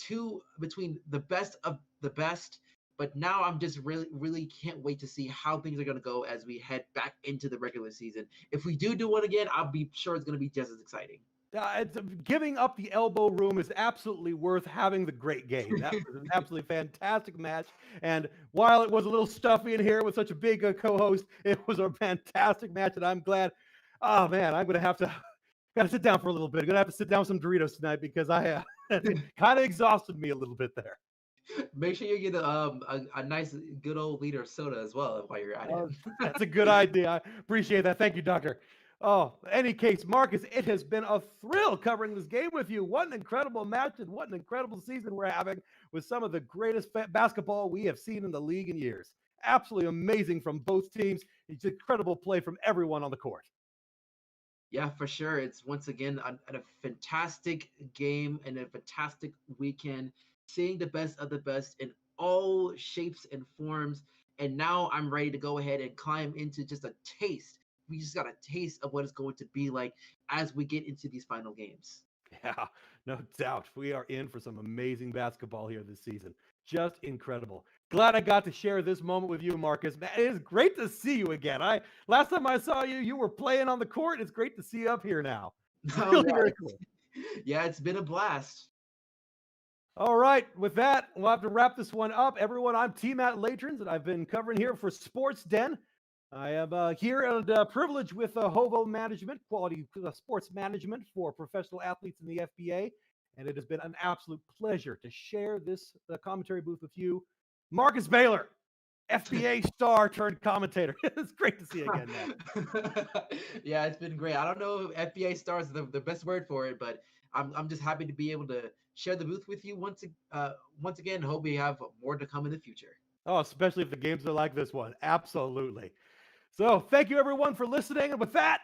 the best of the best. But now I'm just really can't wait to see how things are going to go as we head back into the regular season. If we do one again, I'll be sure it's going to be just as exciting. Giving up the elbow room is absolutely worth having the great game. That was an absolutely fantastic match. And while it was a little stuffy in here with such a big co-host, it was a fantastic match. And I'm glad. Oh man, I'm gonna have to sit down for a little bit. I'm gonna have to sit down with some Doritos tonight because I kind of exhausted me a little bit there. Make sure you get a nice good old liter of soda as well while you're at it. That's a good idea. I appreciate that. Thank you, Doctor. Oh, any case, Marcus, it has been a thrill covering this game with you. What an incredible match and what an incredible season we're having with some of the greatest basketball we have seen in the league in years. Absolutely amazing from both teams. It's incredible play from everyone on the court. Yeah, for sure. It's once again a fantastic game and a fantastic weekend, seeing the best of the best in all shapes and forms. And now I'm ready to go ahead and climb into just a taste. We just got a taste of what it's going to be like as we get into these final games. Yeah, no doubt. We are in for some amazing basketball here this season. Just incredible. Glad I got to share this moment with you, Marcus. Man, it is great to see you again. Last time I saw you, you were playing on the court. It's great to see you up here now. Oh Really yeah, very cool. yeah, it's been a blast. All right, with that, we'll have to wrap this one up. Everyone, I'm T. Matt Latrons, and I've been covering here for Sports Den. I am here and privileged with Hovo Management, quality sports management for professional athletes in the FBA. And it has been an absolute pleasure to share this commentary booth with you, Marcus Baylor. FBA star turned commentator. It's great to see you again, man. Yeah, it's been great. I don't know if FBA stars is the best word for it, but I'm just happy to be able to share the booth with you once again. Hope we have more to come in the future. Oh, especially if the games are like this one. Absolutely. So thank you everyone for listening. And with that,